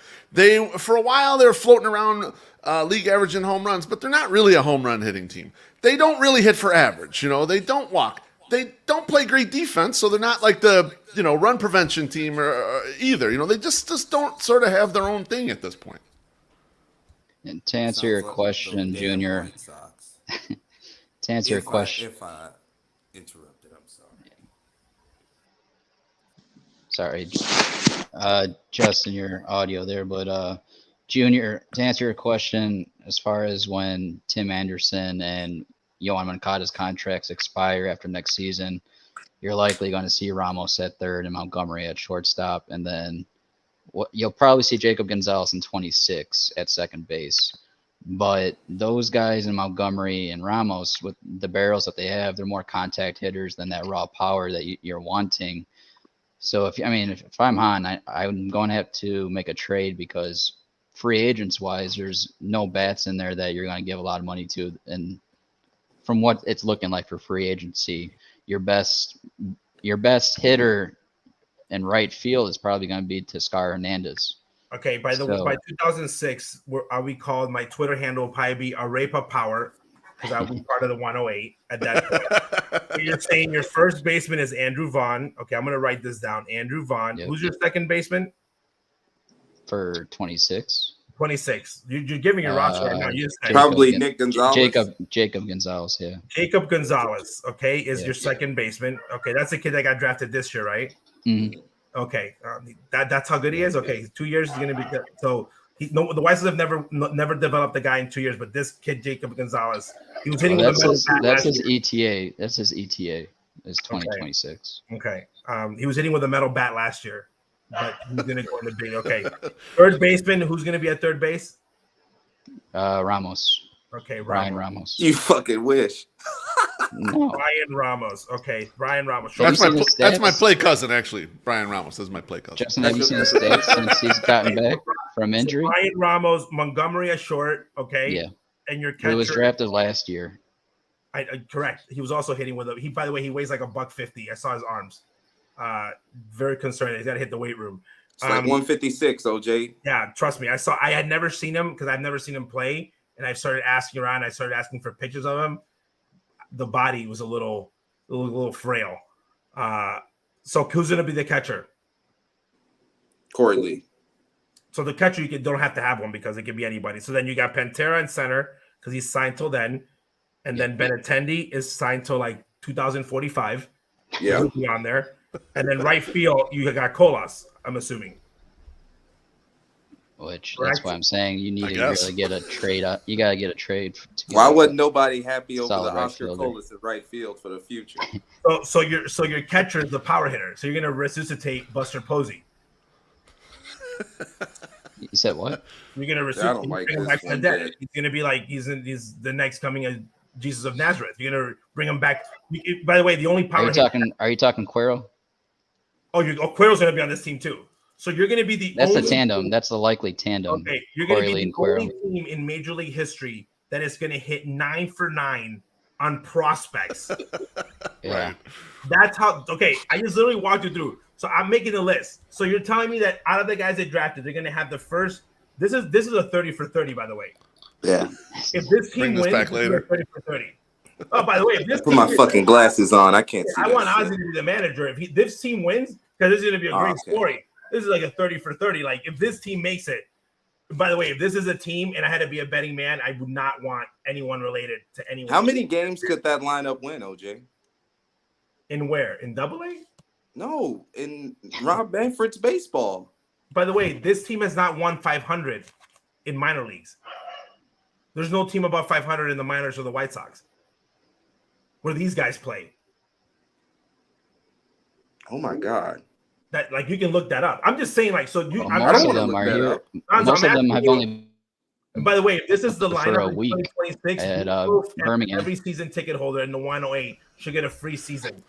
for a while, they were floating around league average in home runs, but they're not really a home run hitting team. They don't really hit for average. They don't walk. They don't play great defense, so they're not like the run prevention team or either. They just don't sort of have their own thing at this point. And to answer your question, Junior, to answer your question, if I interrupted, I'm sorry. Justin, your audio there, but Junior, to answer your question, as far as when Tim Anderson and Yohan Moncada's contracts expire after next season, you're likely going to see Ramos at third and Montgomery at shortstop, and then you'll probably see Jacob Gonzalez in 26 at second base. But those guys in Montgomery and Ramos, with the barrels that they have, they're more contact hitters than that raw power that you're wanting. So if I'm Hahn, I'm going to have to make a trade because free agents wise, there's no bats in there that you're going to give a lot of money to. And from what it's looking like for free agency, your best hitter in right field is probably going to be Teoscar Hernandez. Okay, by 2006, we called, my Twitter handle will probably be Arepa Power because I was part of the 108 at that point. So you're saying your first baseman is Andrew Vaughn. Okay, I'm going to write this down. Andrew Vaughn. Yep. Who's your second baseman? For 26. 26. You're giving your roster right now. Probably Nick Gonzalez. Jacob Gonzalez, yeah. Jacob Gonzalez, okay, is your second baseman. Okay, that's the kid that got drafted this year, right? Mm-hmm. Okay, that's how good he is. Okay, 2 years is going to be good. So the White Sox have never developed the guy in 2 years, but this kid Jacob Gonzalez, he was hitting with that's his ETA. That's his ETA. Is 2026. Okay. He was hitting with a metal bat last year, but he's going to go in the big. Okay, third baseman. Who's going to be at third base? Ramos. Okay, Ryan Ramos. You fucking wish. No. Ryan Ramos. Okay, Ryan Ramos. That's my play cousin, actually. Brian Ramos is my play cousin. Justin, have you seen the stats since he's gotten back from injury? So Ryan Ramos, Montgomery at short. Okay. Yeah. And your catcher. He was drafted last year. Correct. He was also hitting with by the way, he weighs like $150. I saw his arms. Very concerning. He's got to hit the weight room. It's like 156, OJ. Yeah, trust me. I had never seen him because I've never seen him play. And I started asking around. I started asking for pictures of him. The body was a little frail. So who's going to be the catcher? Corey Lee. So the catcher, you don't have to have one because it could be anybody. So then you got Pantera in center because he's signed till then. And then Benintendi is signed till like 2045. Yeah. He'll be on there. And then right field, you got Colas, I'm assuming. Yeah, right field. You got Colas. Okay. Right field, you got Colas. And then center, you got Pantera. And then you got Benintendi in center because he signed till then. And then Benintendi is signed till like 2045. He'll be on there. And then right field, you got Colas, I'm assuming. Which Correct. that's why I'm saying you need I to guess. really get a trade. You got to get a trade. To get Why like wasn't nobody happy over solid the right Oscar fielder. Colas at right field for the future? So your catcher is the power hitter. So you're gonna resuscitate Buster Posey. You said what? You're gonna I don't like bring him this back from the one dead. bit. He's gonna be like he's the next coming of Jesus of Nazareth. You're gonna bring him back. By the way, the only Are power you hitter. talking? Are you talking Quero? Quero's gonna be on this team too. So you're gonna be the That's only the tandem. That's the likely tandem. Okay, you're gonna Corey be Lee the and Quero. only team in Major League history that is gonna hit 9 for 9 on prospects. Yeah. That's how. Okay, I just literally walked you through. So I'm making the list. So you're telling me that out of the guys they drafted, they're gonna have the first. This is a 30 for 30, by the way. Yeah. If this team Bring this wins, back it's gonna later. be a 30 for 30. Oh, by the way, if this Put my fucking glasses on. I can't see. I that want shit. Ozzy to be the manager. If this team wins, because this is gonna be a Oh, great okay. story. This is like a 30 for 30. Like if this team makes it. By the way, if this is a team and I had to be a betting man, I would not want anyone related to anyone. How many games could that lineup win, OJ? In where? In AA? No, in Rob Manfred's baseball. By the way, this team has not won 500 in minor leagues. There's no team above 500 in the minors or the White Sox where these guys play. Oh my God. That like you can look that up. I'm just saying like so you. Well, I'm, most I'm of wanna them look are that here. up. Most of them have you, only and by the way, if this is the for lineup a in week 2026, at, BeefLoaf and Birmingham. every season ticket holder in the 108 should get a free season.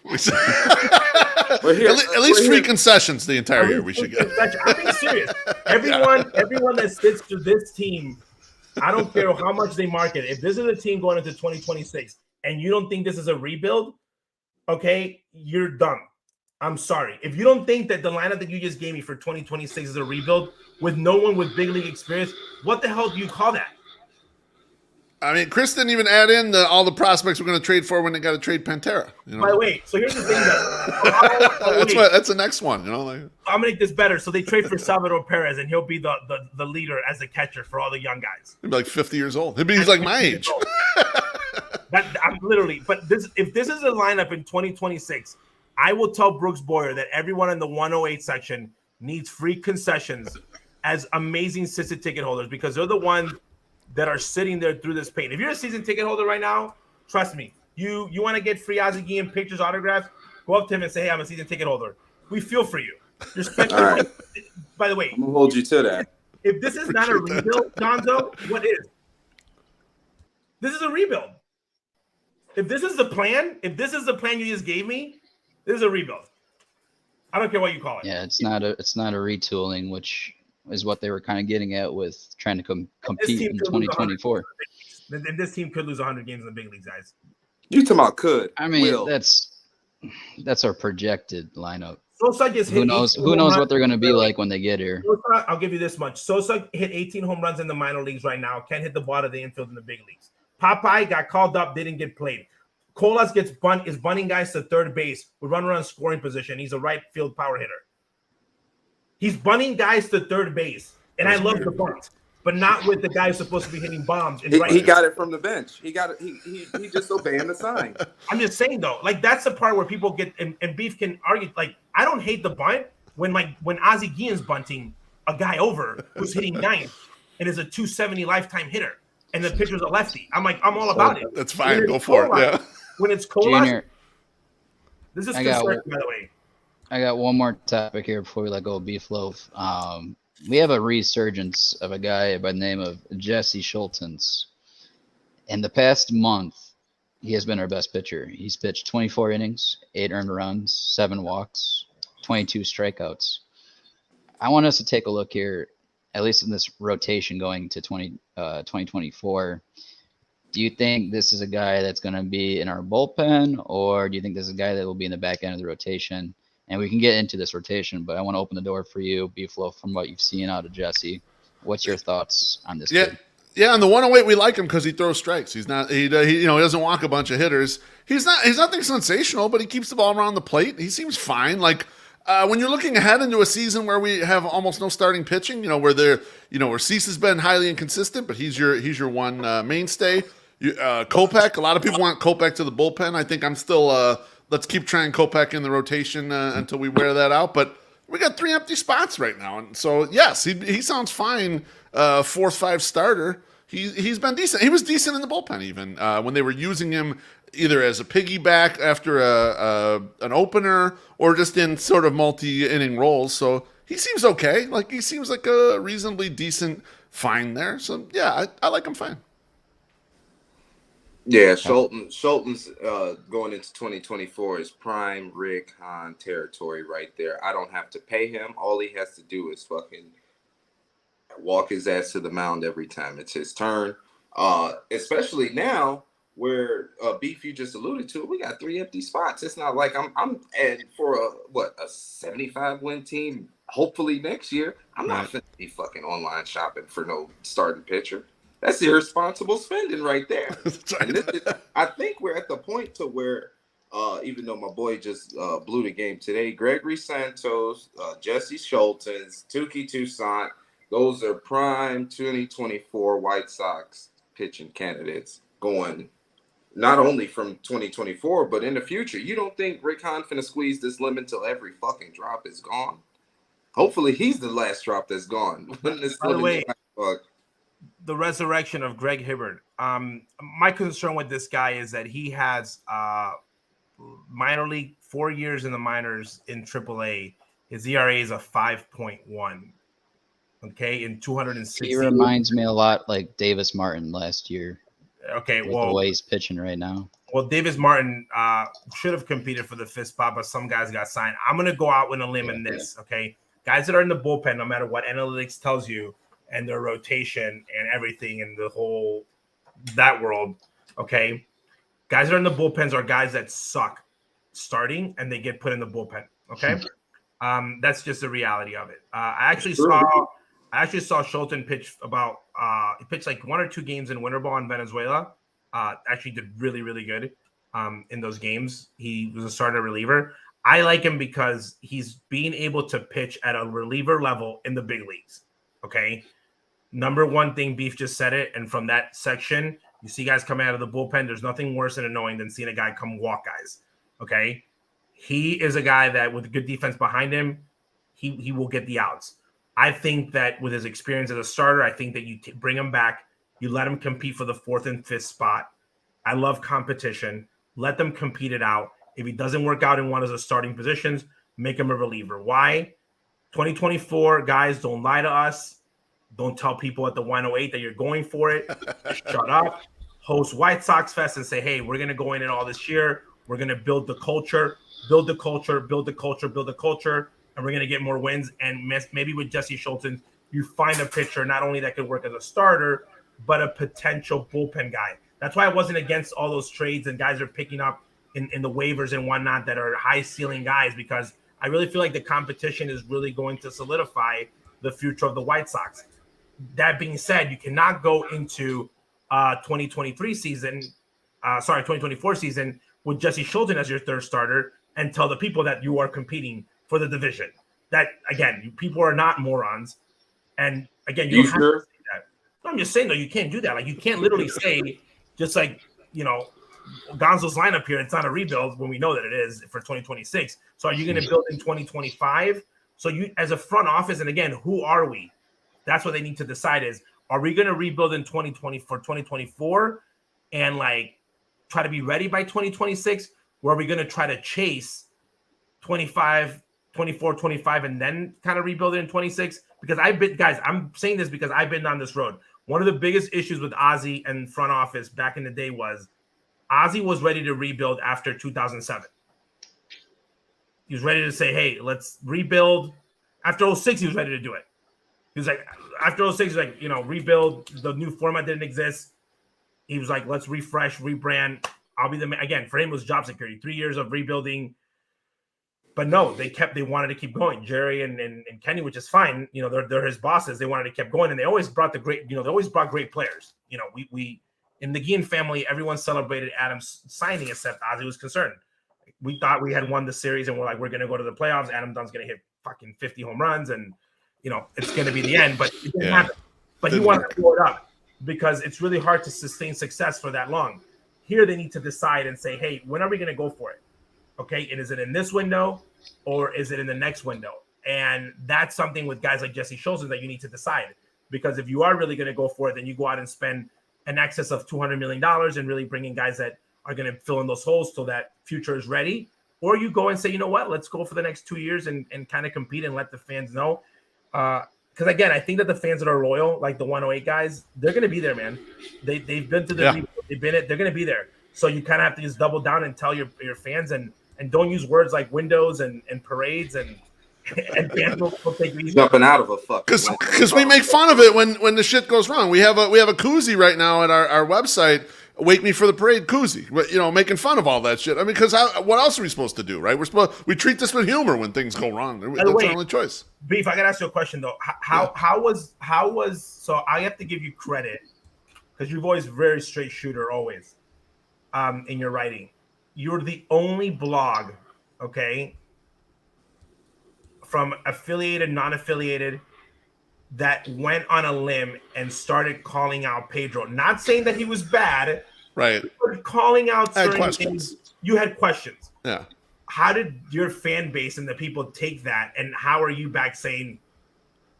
But here, at least free concessions the entire year we should get. I'm being serious. Everyone that sits to this team, I don't care how much they market. If this is a team going into 2026 and you don't think this is a rebuild, okay, you're dumb. I'm sorry. If you don't think that the lineup that you just gave me for 2026 is a rebuild with no one with big league experience, what the hell do you call that? I mean, Chris didn't even add in all the prospects we're going to trade for when they got to trade Pantera. You know? By the way, so here's the thing that that's the next one. You know, like, I'll make this better. So they trade for Salvador Perez, and he'll be the leader as the catcher for all the young guys. he'd be like 50 years old. He's like my age. I'm literally, but if this is a lineup in 2026, I will tell Brooks Boyer that everyone in the 108 section needs free concessions as amazing season ticket holders because they're the ones that are sitting there through this pain. If you're a season ticket holder right now, trust me, you want to get free Ozzie Guillen pictures, autographs, go up to him and say, hey, I'm a season ticket holder. We feel for you. You're spending. All right. By the way, I'm gonna hold you to that. if this is not a rebuild, Gonzo, what is? This is a rebuild. If this is the plan you just gave me, this is a rebuild. I don't care what you call it. Yeah, it's not a retooling, which is what they were kind of getting at with trying to compete in 2024. And this team could lose 100 games in the big leagues, guys. You talking about could? I mean, Will. that's our projected lineup. Sosa just hit Who knows? 18 Who home knows runs what they're going to be in the like when they get here? Sosa, I'll give you this much. Sosa hit 18 home runs in the minor leagues right now. Can't hit the ball to the infield in the big leagues. Popeye got called up, didn't get played. Colas is bunting guys to third base with runner on scoring position. He's a right field power hitter. He's bunting guys to third base, and That's I love weird. the bunt, but not with the guy who's supposed to be hitting bombs. He got it from the bench. He got it. He just obeying the sign. I'm just saying though, like that's the part where people get and Beef can argue. Like I don't hate the bunt when Ozzie Guillen's bunting a guy over who's hitting ninth and is a 270 lifetime hitter, and the pitcher's a lefty. I'm all about it. That's fine. Go for it. Yeah. When it's Colas, Junior, this is I got concerning, by the way. I got one more topic here before we let go of BeefLoaf. We have a resurgence of a guy by the name of Jesse Scholtens. In the past month, he has been our best pitcher. He's pitched 24 innings, 8 earned runs, 7 walks, 22 strikeouts. I want us to take a look here, at least in this rotation going to 2024. Do you think this is a guy that's going to be in our bullpen, or do you think this is a guy that will be in the back end of the rotation? And we can get into this rotation, but I want to open the door for you, BeefLoaf, from what you've seen out of Jesse. What's your thoughts on this kid? Yeah, on the 108 we like him because he throws strikes. He doesn't walk a bunch of hitters. He's nothing sensational, but he keeps the ball around the plate. He seems fine. Like when you're looking ahead into a season where we have almost no starting pitching, where Cease has been highly inconsistent, but he's your one mainstay. Kopech, a lot of people want Kopech to the bullpen. I think I'm still let's keep trying Kopech in the rotation until we wear that out. But We got 3 empty spots right now, and so yes, he sounds fine. 4th, 5 starter. He's been decent. He was decent in the bullpen even when they were using him either as a piggyback after an opener or just in sort of multi-inning roles. So he seems okay. Like he seems like a reasonably decent find there. So yeah, I like him fine. Yeah, Scholtens going into 2024 is prime Rick Hahn territory right there. I don't have to pay him. All he has to do is fucking walk his ass to the mound every time it's his turn. Especially now where Beef, you just alluded to, we got 3 empty spots. It's not like I'm and for a 75 win team. Hopefully next year, I'm not finna be fucking online shopping for no starting pitcher. That's irresponsible spending right there. And I think we're at the point to where, even though my boy just blew the game today, Gregory Santos, Jesse Scholtens, Tuki Toussaint, those are prime 2024 White Sox pitching candidates going not only from 2024, but in the future. You don't think Rick Hahn finna squeeze this lemon till every fucking drop is gone? Hopefully he's the last drop that's gone. By the way, the resurrection of Greg Hibbert. My concern with this guy is that he has minor league 4 years in the minors in AAA. His ERA is a 5.1. Okay, in 260. He reminds me a lot like Davis Martin last year. Okay, with the way he's pitching right now. Well, Davis Martin should have competed for the 5th spot, but some guys got signed. I'm going to go out with a limb in this. Okay, guys that are in the bullpen, no matter what analytics tells you, and their rotation and everything in the whole that world, okay? Guys that are in the bullpens are guys that suck starting and they get put in the bullpen, okay? That's just the reality of it. I actually saw Scholten pitch he pitched like 1 or 2 games in winter ball in Venezuela. Actually did really, really good in those games. He was a starter reliever. I like him because he's being able to pitch at a reliever level in the big leagues, okay? Number one thing, Beef just said it, and from that section, you see guys coming out of the bullpen. There's nothing worse and annoying than seeing a guy come walk guys. Okay, he is a guy that with good defense behind him, he will get the outs. I think that with his experience as a starter, I think that you bring him back, you let him compete for the 4th and 5th spot. I love competition. Let them compete it out. If he doesn't work out in one of the starting positions, make him a reliever. Why? 2024 guys, don't lie to us. Don't tell people at the 108 that you're going for it. Shut up. Host White Sox Fest and say, hey, we're going to go in it all this year. We're going to build the culture, and we're going to get more wins. And maybe with Jesse Scholtens, you find a pitcher not only that could work as a starter, but a potential bullpen guy. That's why I wasn't against all those trades and guys are picking up in the waivers and whatnot that are high ceiling guys, because I really feel like the competition is really going to solidify the future of the White Sox. That being said, you cannot go into 2024 season with Jesse Scholten as your 3rd starter and tell the people that you are competing for the division. That, again, people are not morons. And, again, you don't have to say that. No, I'm just saying, though, you can't do that. Like, you can't literally say, just like, Gonzo's lineup here, it's not a rebuild when we know that it is for 2026. So are you going to build in 2025? So you, as a front office, and again, who are we? That's what they need to decide is, are we going to rebuild in 2024 and like try to be ready by 2026? Or are we going to try to chase 24, 25 and then kind of rebuild it in 26? Because I'm saying this because I've been on this road. One of the biggest issues with Ozzie and front office back in the day was Ozzie was ready to rebuild after 2007. He was ready to say, hey, let's rebuild. After 06, he was ready to do it. He was like, after 06, he's like, rebuild. The new format didn't exist. He was like, let's refresh, rebrand. I'll be the man. Again, for him, it was job security. 3 years of rebuilding. But no, they wanted to keep going. Jerry and Kenny, which is fine. They're his bosses. They wanted to keep going. And they always brought great players. We in the Guillen family, everyone celebrated Adam's signing except Ozzie was concerned. We thought we had won the series and we're like, we're going to go to the playoffs. Adam Dunn's going to hit fucking 50 home runs and, it's going to be the end, but it didn't happen. But he wanted to blow it up because it's really hard to sustain success for that long. Here they need to decide and say, hey, when are we going to go for it? Okay, and is it in this window or is it in the next window? And that's something with guys like Jesse Scholtens that you need to decide. Because if you are really going to go for it, then you go out and spend an excess of $200 million and really bring in guys that are going to fill in those holes till that future is ready. Or you go and say, you know what, let's go for the next 2 years and kind of compete and let the fans know. Because, again, I think that the fans that are loyal, like the 108 guys, they're going to be there, man. They've been to the they've been it. They're going to be there. So you kind of have to just double down and tell your fans and don't use words like windows and parades and fans will take it easy. Jumping out of a fuck. Because we make fun of it when the shit goes wrong. We have a koozie right now at our website. Wake me for the parade koozie, making fun of all that shit. I mean, because what else are we supposed to do, right? We treat this with humor when things go wrong. That's our only choice. Beef, I gotta ask you a question though. How was so? I have to give you credit because you've always very straight shooter, always, in your writing. You're the only blog, okay, from affiliated, non-affiliated, that went on a limb and started calling out Pedro. Not saying that he was bad, right? But calling out certain questions. things. You had questions. Yeah. How did your fan base and the people take that? And how are you back saying,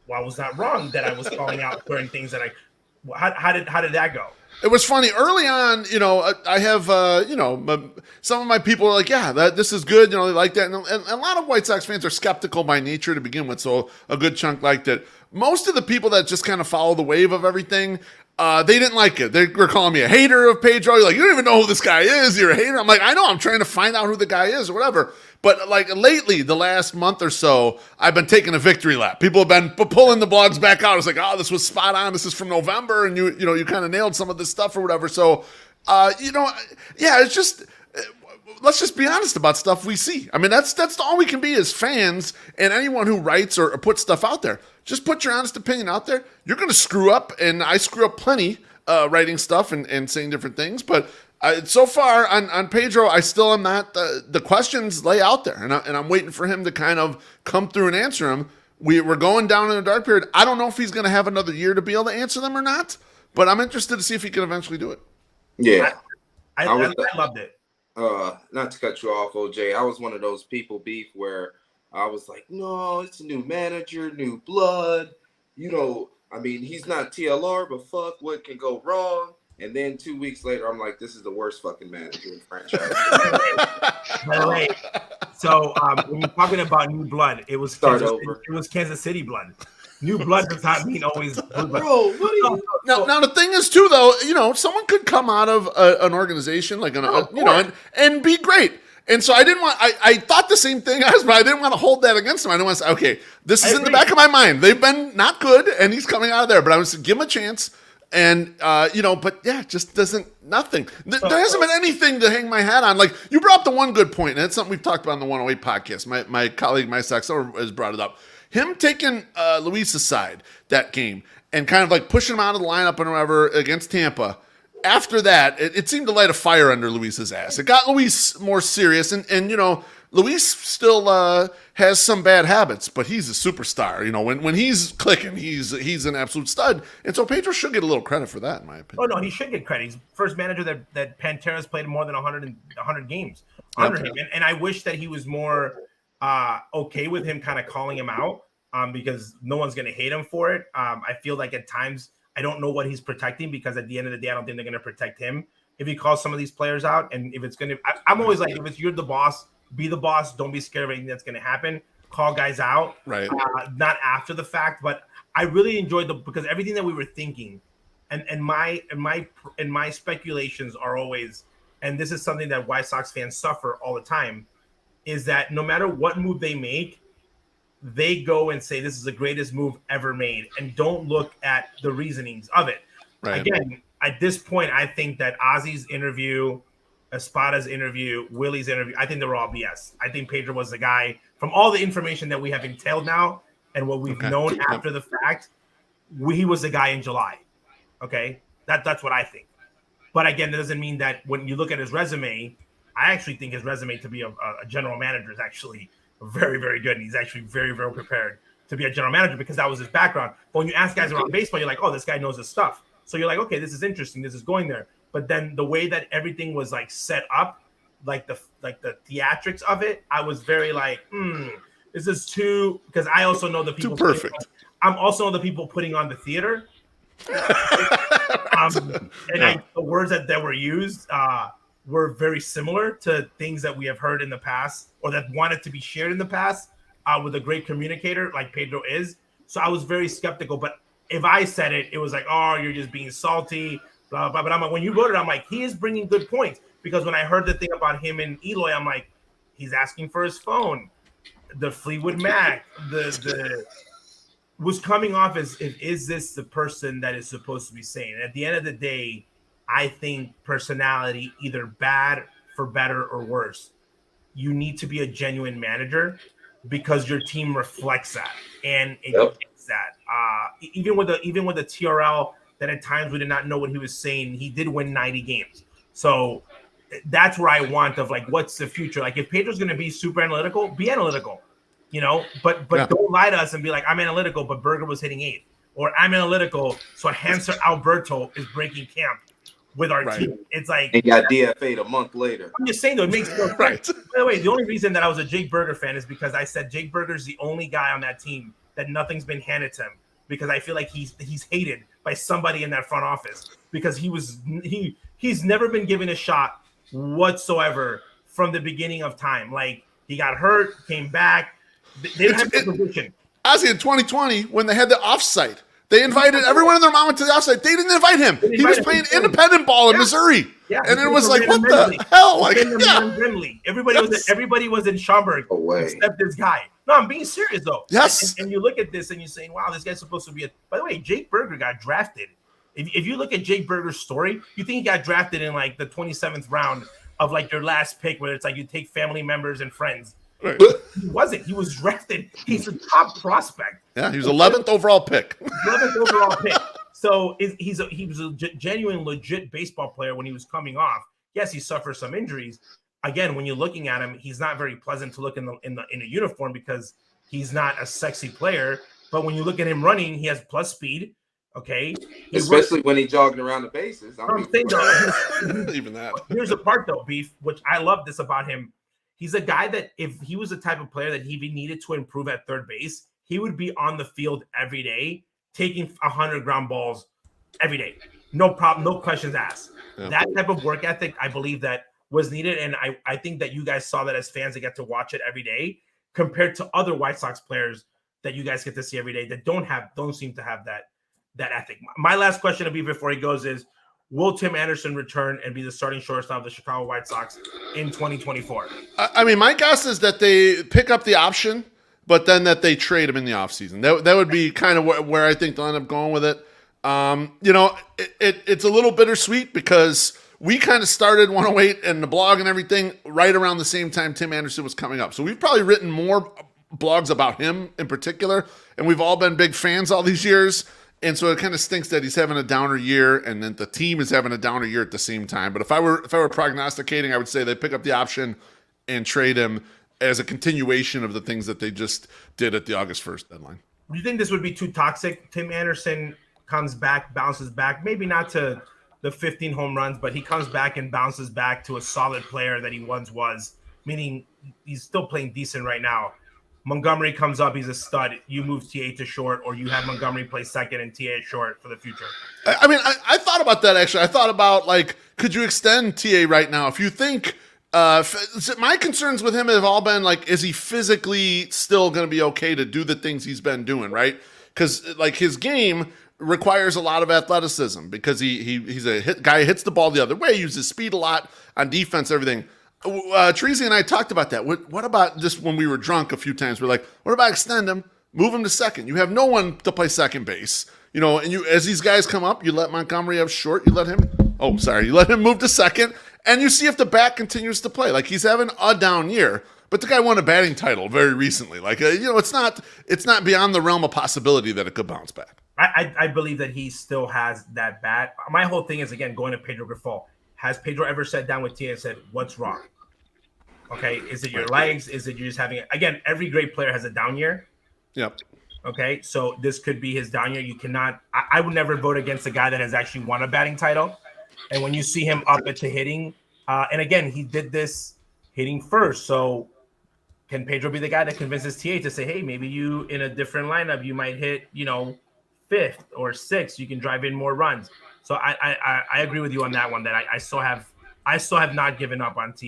well, was that wrong that I was calling out certain things that how did that go? It was funny early on. I have some of my people are like, yeah, this is good. They like that, and a lot of White Sox fans are skeptical by nature to begin with. So a good chunk liked it. Most of the people that just kind of follow the wave of everything, they didn't like it. They were calling me a hater of Pedro. You're like, you don't even know who this guy is. You're a hater. I'm like, I know. I'm trying to find out who the guy is or whatever. But like lately, the last month or so, I've been taking a victory lap. People have been pulling the blogs back out. It's like, oh, this was spot on. This is from November, and you kind of nailed some of this stuff or whatever. So, it's just. Let's just be honest about stuff we see. I mean, that's all we can be as fans and anyone who writes or puts stuff out there. Just put your honest opinion out there. You're going to screw up, and I screw up plenty writing stuff and saying different things. But so far on Pedro, I still am not. The questions lay out there, and I'm waiting for him to kind of come through and answer them. We're going down in a dark period. I don't know if he's going to have another year to be able to answer them or not, but I'm interested to see if he can eventually do it. Yeah. I loved it. Not to cut you off, OJ. I was one of those people, Beef, where I was like, no, it's a new manager, new blood. I mean, he's not TLR, but fuck, what can go wrong? And then 2 weeks later, I'm like, this is the worst fucking manager in franchise. By the way, so when you're talking about new blood, it was Kansas City blood. New blood does not mean always blue blood. Bro, what are you? Now the thing is too, though, someone could come out of an organization like and be great. And so I didn't want. I thought the same thing, but I didn't want to hold that against him. I didn't want to say, okay, this is in the back of my mind. They've been not good, and he's coming out of there. But I was to give him a chance, and but yeah, just doesn't nothing. There hasn't been anything to hang my hat on. Like you brought up the one good point, and it's something we've talked about on the 108 podcast. My colleague, my Sox, has brought it up. Him taking Luis aside that game and kind of like pushing him out of the lineup and whatever against Tampa. After that, it seemed to light a fire under Luis's ass. It got Luis more serious, and Luis still has some bad habits, but he's a superstar. When he's clicking, he's an absolute stud. And so Pedro should get a little credit for that, in my opinion. Oh no, he should get credit. He's first manager that Pantera's played more than 100 games under him, and I wish that he was more okay with him kind of calling him out because no one's going to hate him for it. I feel like at times I don't know what he's protecting because at the end of the day, I don't think they're going to protect him if he calls some of these players out. And if it's going to, I'm always like, if you're the boss, be the boss. Don't be scared of anything that's going to happen. Call guys out, right? Not after the fact, but I really enjoyed because everything that we were thinking, and my speculations are always, and this is something that White Sox fans suffer all the time, is that no matter what move they make, they go and say this is the greatest move ever made and don't look at the reasonings of it. Right. Again, at this point, I think that Ozzy's interview, Espada's interview, Willie's interview, I think they were all BS. I think Pedro was the guy from all the information that we have entailed now and what we've known after the fact, he was the guy in July. Okay? That's what I think. But again, that doesn't mean that when you look at his resume, I actually think his resume to be a general manager is actually very, very good. And he's actually very, very prepared to be a general manager because that was his background. But when you ask guys around baseball, you're like, oh, this guy knows his stuff. So you're like, okay, this is interesting. This is going there. But then the way that everything was like set up, like the theatrics of it, I was very like, This is too, because I also know the people. Too perfect. I'm also know the people putting on the theater. The words that were used were very similar to things that we have heard in the past or that wanted to be shared in the past with a great communicator like Pedro is. So I was very skeptical. But if I said it, it was like, oh, you're just being salty, blah, blah, blah. But I'm like, when you wrote it, I'm like, he is bringing good points. Because when I heard the thing about him and Eloy, I'm like, he's asking for his phone. The Fleetwood Mac, the was coming off as is this the person that is supposed to be saying? And at the end of the day, I think personality, either bad for better or worse, you need to be a genuine manager because your team reflects that and it gets that. Even with the TRL, that at times we did not know what he was saying. He did win 90 games, so that's where I want of like, what's the future? Like, if Pedro's going to be super analytical, be analytical. But don't lie to us and be like, I'm analytical, but Berger was hitting 8th, or I'm analytical, so Hanser Alberto is breaking camp with our team. It's like he got DFA'd a month later. I'm just saying though, it makes no sense. Right. By the way, the only reason that I was a Jake Berger fan is because I said Jake Berger's the only guy on that team that nothing's been handed to him, because I feel like he's hated by somebody in that front office because he's never been given a shot whatsoever from the beginning of time. Like, he got hurt, came back. They didn't have the position. Ozzy, in 2020, when they had the offsite, they invited everyone and their mama to the offsite. They didn't invite him. He was playing independent ball in Missouri. Yeah, and it was like, what the hell? Like, everybody was in Schaumburg except this guy. No, I'm being serious though. Yes. And you look at this and you're saying, wow, this guy's supposed to be by the way, Jake Berger got drafted. If you look at Jake Berger's story, you think he got drafted in like the 27th round of like your last pick, where it's like you take family members and friends. Right. He wasn't. He was drafted. He's a top prospect. Yeah, he was 11th overall pick. 11th overall pick. So he was a genuine, legit baseball player when he was coming off. Yes, he suffered some injuries. Again, when you're looking at him, he's not very pleasant to look in a uniform because he's not a sexy player. But when you look at him running, he has plus speed. Okay, especially when he's jogging around the bases. Even that. Here's the part though, Beef, which I love this about him. He's a guy that if he was the type of player that he needed to improve at third base, he would be on the field every day, taking 100 ground balls every day. No problem, no questions asked. Yeah. That type of work ethic, I believe that was needed. And I think that you guys saw that as fans that get to watch it every day compared to other White Sox players that you guys get to see every day that don't seem to have that ethic. My last question to be before he goes is, will Tim Anderson return and be the starting shortstop of the Chicago White Sox in 2024? I mean, my guess is that they pick up the option, but then that they trade him in the offseason. That would be kind of where I think they'll end up going with it. It's a little bittersweet because we kind of started 108 and the blog and everything right around the same time Tim Anderson was coming up. So we've probably written more blogs about him in particular, and we've all been big fans all these years. And so it kind of stinks that he's having a downer year and then the team is having a downer year at the same time. But if I were prognosticating, I would say they pick up the option and trade him as a continuation of the things that they just did at the August 1st deadline. Do you think this would be too toxic? Tim Anderson comes back, bounces back, maybe not to the 15 home runs, but he comes back and bounces back to a solid player that he once was, meaning he's still playing decent right now. Montgomery comes up, he's a stud. You move TA to short, or you have Montgomery play second and TA short for the future. I mean, I thought about that, actually. I thought about, like, could you extend TA right now? If you think my concerns with him have all been, like, is he physically still going to be okay to do the things he's been doing, right? Because, like, his game requires a lot of athleticism because he's a guy who hits the ball the other way, uses speed a lot on defense, everything. Treasy and I talked about that. What about just when we were drunk a few times? We're like, what about extend him, move him to second? You have no one to play second base, and you, as these guys come up, you let Montgomery have short, you let him move to second, and you see if the bat continues to play. Like, he's having a down year, but the guy won a batting title very recently. Like, it's not beyond the realm of possibility that it could bounce back. I believe that he still has that bat. My whole thing is, again, going to Pedro Grifol. Has Pedro ever sat down with Tia and said, what's wrong? Okay, is it your legs? Is it you're just having – again, every great player has a down year. Yep. Okay, so this could be his down year. You cannot – I would never vote against a guy that has actually won a batting title. And when you see him up into hitting and again, he did this hitting first. So can Pedro be the guy that convinces TA to say, hey, maybe you in a different lineup, you might hit, fifth or sixth, you can drive in more runs. So I agree with you on that one, that I still have not given up on TA.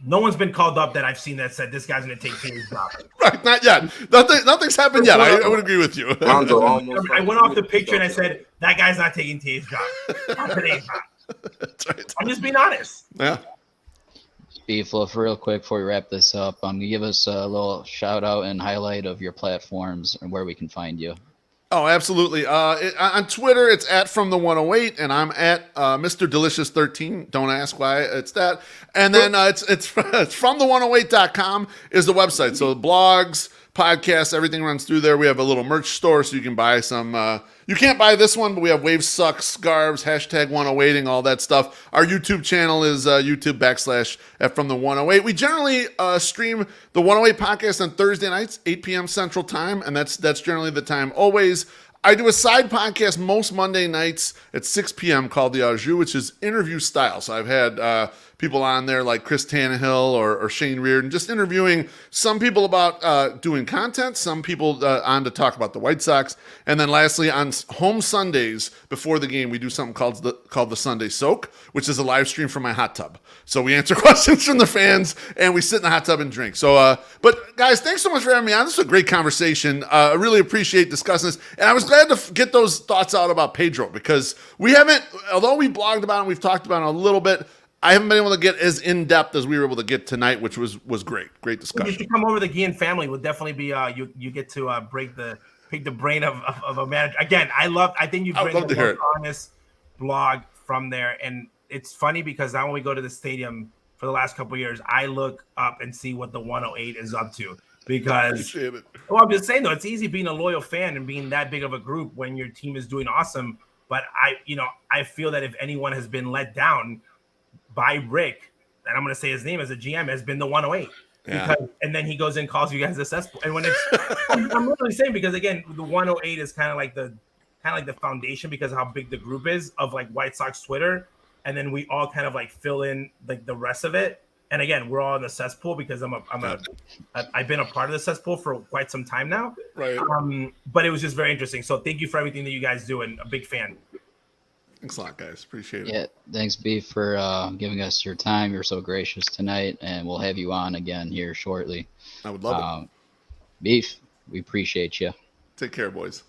No one's been called up that I've seen that said this guy's going to take TA's job. Right, not yet. Nothing's happened yet. I would agree with you. I went off the picture and I said, that guy's not taking TA's job. Not today's job. That's right. I'm just being honest. Yeah. BeefLoaf, real quick before we wrap this up, you give us a little shout out and highlight of your platforms and where we can find you. Oh, absolutely. On Twitter, it's at From the 108, and I'm at Mr. Delicious 13. Don't ask why it's that. And then it's from the108.com is the website. So blogs, podcasts, everything runs through there. We have a little merch store, so you can buy some. You can't buy this one, but we have Wave Sucks, scarves, #108ing, all that stuff. Our YouTube channel is YouTube / From the 108. We generally stream the 108 podcast on Thursday nights, 8 p.m. Central Time, and that's generally the time always. I do a side podcast most Monday nights at 6 p.m. called The Au Jus, which is interview style. So I've had people on there like Chris Tannehill or Shane Reardon, just interviewing some people about doing content, some people on to talk about the White Sox. And then lastly, on home Sundays before the game, we do something called the Sunday Soak, which is a live stream from my hot tub. So we answer questions from the fans and we sit in the hot tub and drink. So, but guys, thanks so much for having me on. This was a great conversation. I really appreciate discussing this. And I was glad to get those thoughts out about Pedro, because we haven't, although we blogged about it, we've talked about it a little bit, I haven't been able to get as in-depth as we were able to get tonight, which was great. Great discussion. You should come over. The Guillen family will definitely be, you get to pick the brain of a manager. Again, I think you bring the most honest blog from there. And it's funny because now when we go to the stadium for the last couple of years, I look up and see what the 108 is up to. Because, well, I'm just saying, though, it's easy being a loyal fan and being that big of a group when your team is doing awesome. But I feel that if anyone has been let down by Rick, and I'm going to say his name as a GM, has been the 108. Yeah. And then he goes and calls you guys a cesspool. And when it's, I'm literally saying, because again, the 108 is kind of like the foundation, because of how big the group is of like White Sox Twitter, and then we all kind of like fill in like the rest of it. And again, we're all in the cesspool because I've been a part of the cesspool for quite some time now. Right. But it was just very interesting. So thank you for everything that you guys do, and a big fan. Thanks a lot, guys. Appreciate it. Yeah, thanks, Beef, for giving us your time. You're so gracious tonight, and we'll have you on again here shortly. I would love it. Beef, we appreciate you. Take care, boys.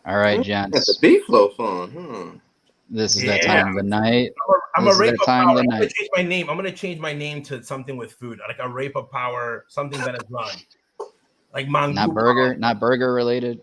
All right, gents. That's a BeefLoaf on, This is that time of the night. I'm a rape of power. I'm going to change my name. I'm going to change my name to something with food, like a rape of power, something that is run. Like mango. Not burger related.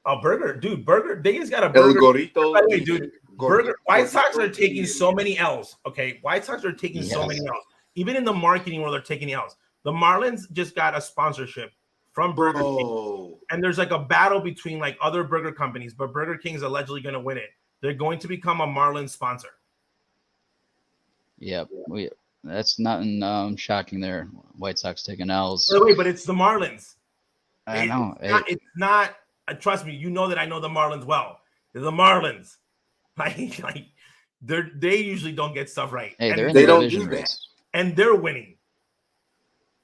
Oh, burger, dude, burger. They just got a burger. El Gorito. By the way, dude, burger. White Sox are taking so many L's. Okay, White Sox are taking so many L's. Even in the marketing world, they're taking L's. The Marlins just got a sponsorship from Burger King, and there's like a battle between like other burger companies, but Burger King is allegedly going to win it. They're going to become a Marlins sponsor. Yep, that's nothing shocking there. White Sox taking L's. By the way, but it's the Marlins. I know. It's not. Trust me, you know that I know the Marlins well. They're the Marlins. Like they usually don't get stuff right. Hey, they're in they the don't division do that. race. And they're winning.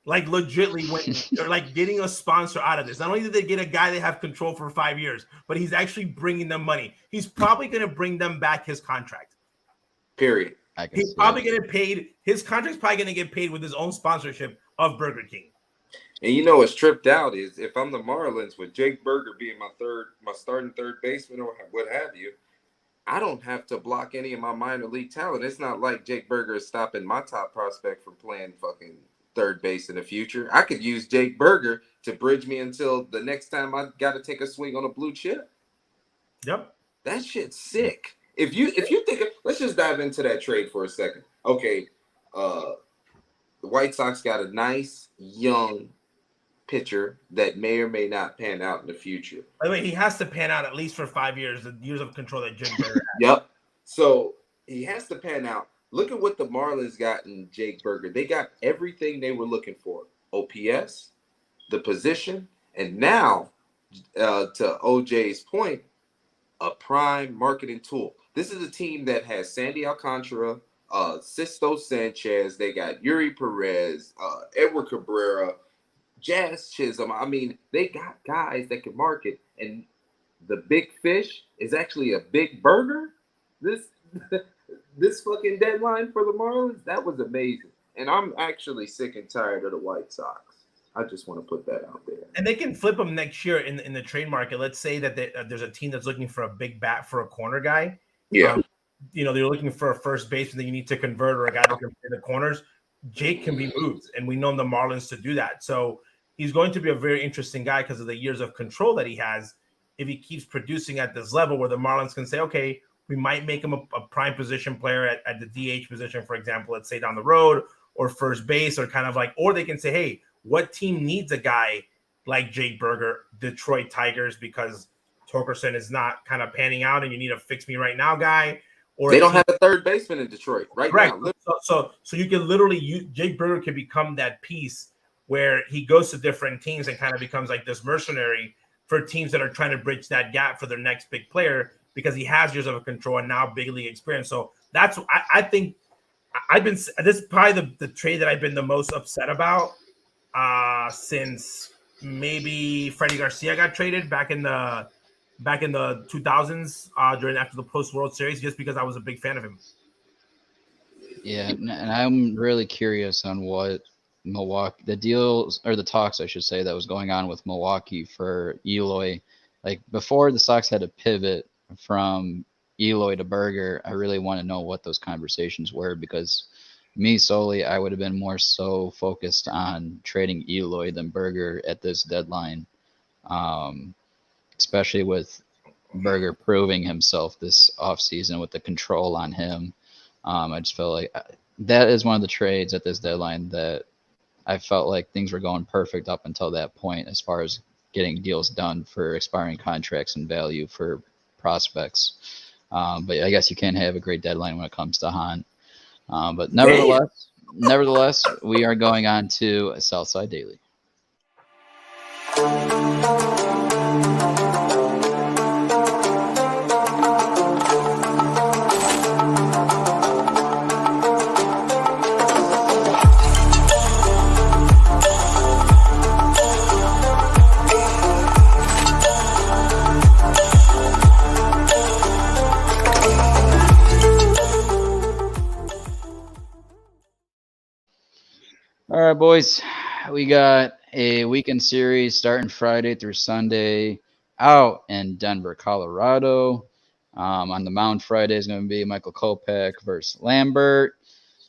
Like legitimately winning. They're like getting a sponsor out of this. Not only did they get a guy they have control for 5 years, but he's actually bringing them money. He's probably going to bring them back his contract. Period. He's probably going to get paid. His contract's probably going to get paid with his own sponsorship of Burger King. And you know what's tripped out is if I'm the Marlins with Jake Berger being my starting third baseman or what have you, I don't have to block any of my minor league talent. It's not like Jake Berger is stopping my top prospect from playing fucking third base in the future. I could use Jake Berger to bridge me until the next time I got to take a swing on a blue chip. Yep. That shit's sick. If you think let's just dive into that trade for a second. Okay. The White Sox got a nice young pitcher that may or may not pan out in the future. By the way, he has to pan out at least for 5 years, the years of control that Jake Berger has. Yep. So he has to pan out. Look at what the Marlins got in Jake Berger. They got everything they were looking for. OPS, the position, and now, to OJ's point, a prime marketing tool. This is a team that has Sandy Alcantara, Sisto Sanchez. They got Yuri Perez, Edward Cabrera, Jazz Chisholm. I mean, they got guys that can market. And the big fish is actually a big burger. This this fucking deadline for the Marlins, that was amazing. And I'm actually sick and tired of the White Sox. I just want to put that out there. And they can flip them next year in the trade market. Let's say that there's a team that's looking for a big bat for a corner guy. Yeah. They're looking for a first baseman that you need to convert or a guy that can play the corners. Jake can be moved, and we know the Marlins to do that. So he's going to be a very interesting guy because of the years of control that he has. If he keeps producing at this level where the Marlins can say, okay, we might make him a prime position player at the DH position, for example, let's say down the road, or first base, or kind of like, or they can say, hey, what team needs a guy like Jake Berger, Detroit Tigers, because Torkelson is not kind of panning out and you need a fix me right now guy. Or they don't have a third baseman in Detroit right now. So you can literally Jake Berger can become that piece where he goes to different teams and kind of becomes like this mercenary for teams that are trying to bridge that gap for their next big player because he has years of control and now big league experience. So that's I think this is probably the trade that I've been the most upset about since maybe Freddie Garcia got traded back in the 2000s after the post World Series, just because I was a big fan of him. Yeah, and I'm really curious on what Milwaukee, the deals or the talks, I should say, that was going on with Milwaukee for Eloy. Like before the Sox had to pivot from Eloy to Berger, I really want to know what those conversations were, because me solely, I would have been more so focused on trading Eloy than Berger at this deadline, especially with Berger proving himself this offseason with the control on him. I just felt like that is one of the trades at this deadline that I felt like things were going perfect up until that point as far as getting deals done for expiring contracts and value for prospects. But I guess you can't have a great deadline when it comes to Hahn. But nevertheless, we are going on to Southside Daily. All right, boys, we got a weekend series starting Friday through Sunday out in Denver, Colorado. On the mound Friday is going to be Michael Kopech versus Lambert.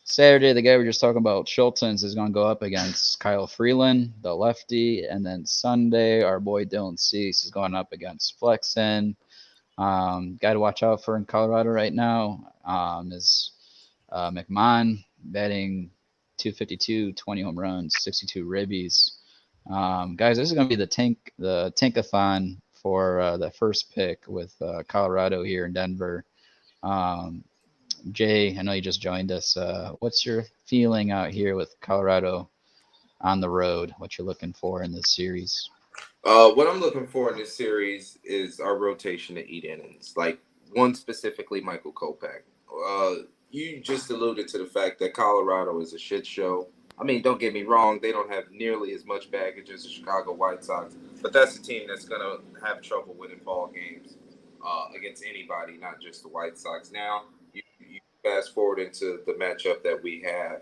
Saturday, the guy we were just talking about, Scholtens, is going to go up against Kyle Freeland, the lefty. And then Sunday, our boy Dylan Cease is going up against Flexen. Guy to watch out for in Colorado right now is McMahon, batting .252, 20 home runs, 62 ribbies. Guys, this is going to be the tankathon for the first pick with Colorado here in Denver. Jay, I know you just joined us. What's your feeling out here with Colorado on the road? What you're looking for in this series? What I'm looking for in this series is our rotation to 8 innings. Like one specifically, Michael Kopech. You just alluded to the fact that Colorado is a shit show. I mean, don't get me wrong. They don't have nearly as much baggage as the Chicago White Sox, but that's a team that's going to have trouble winning ball games against anybody, not just the White Sox. Now, you fast forward into the matchup that we have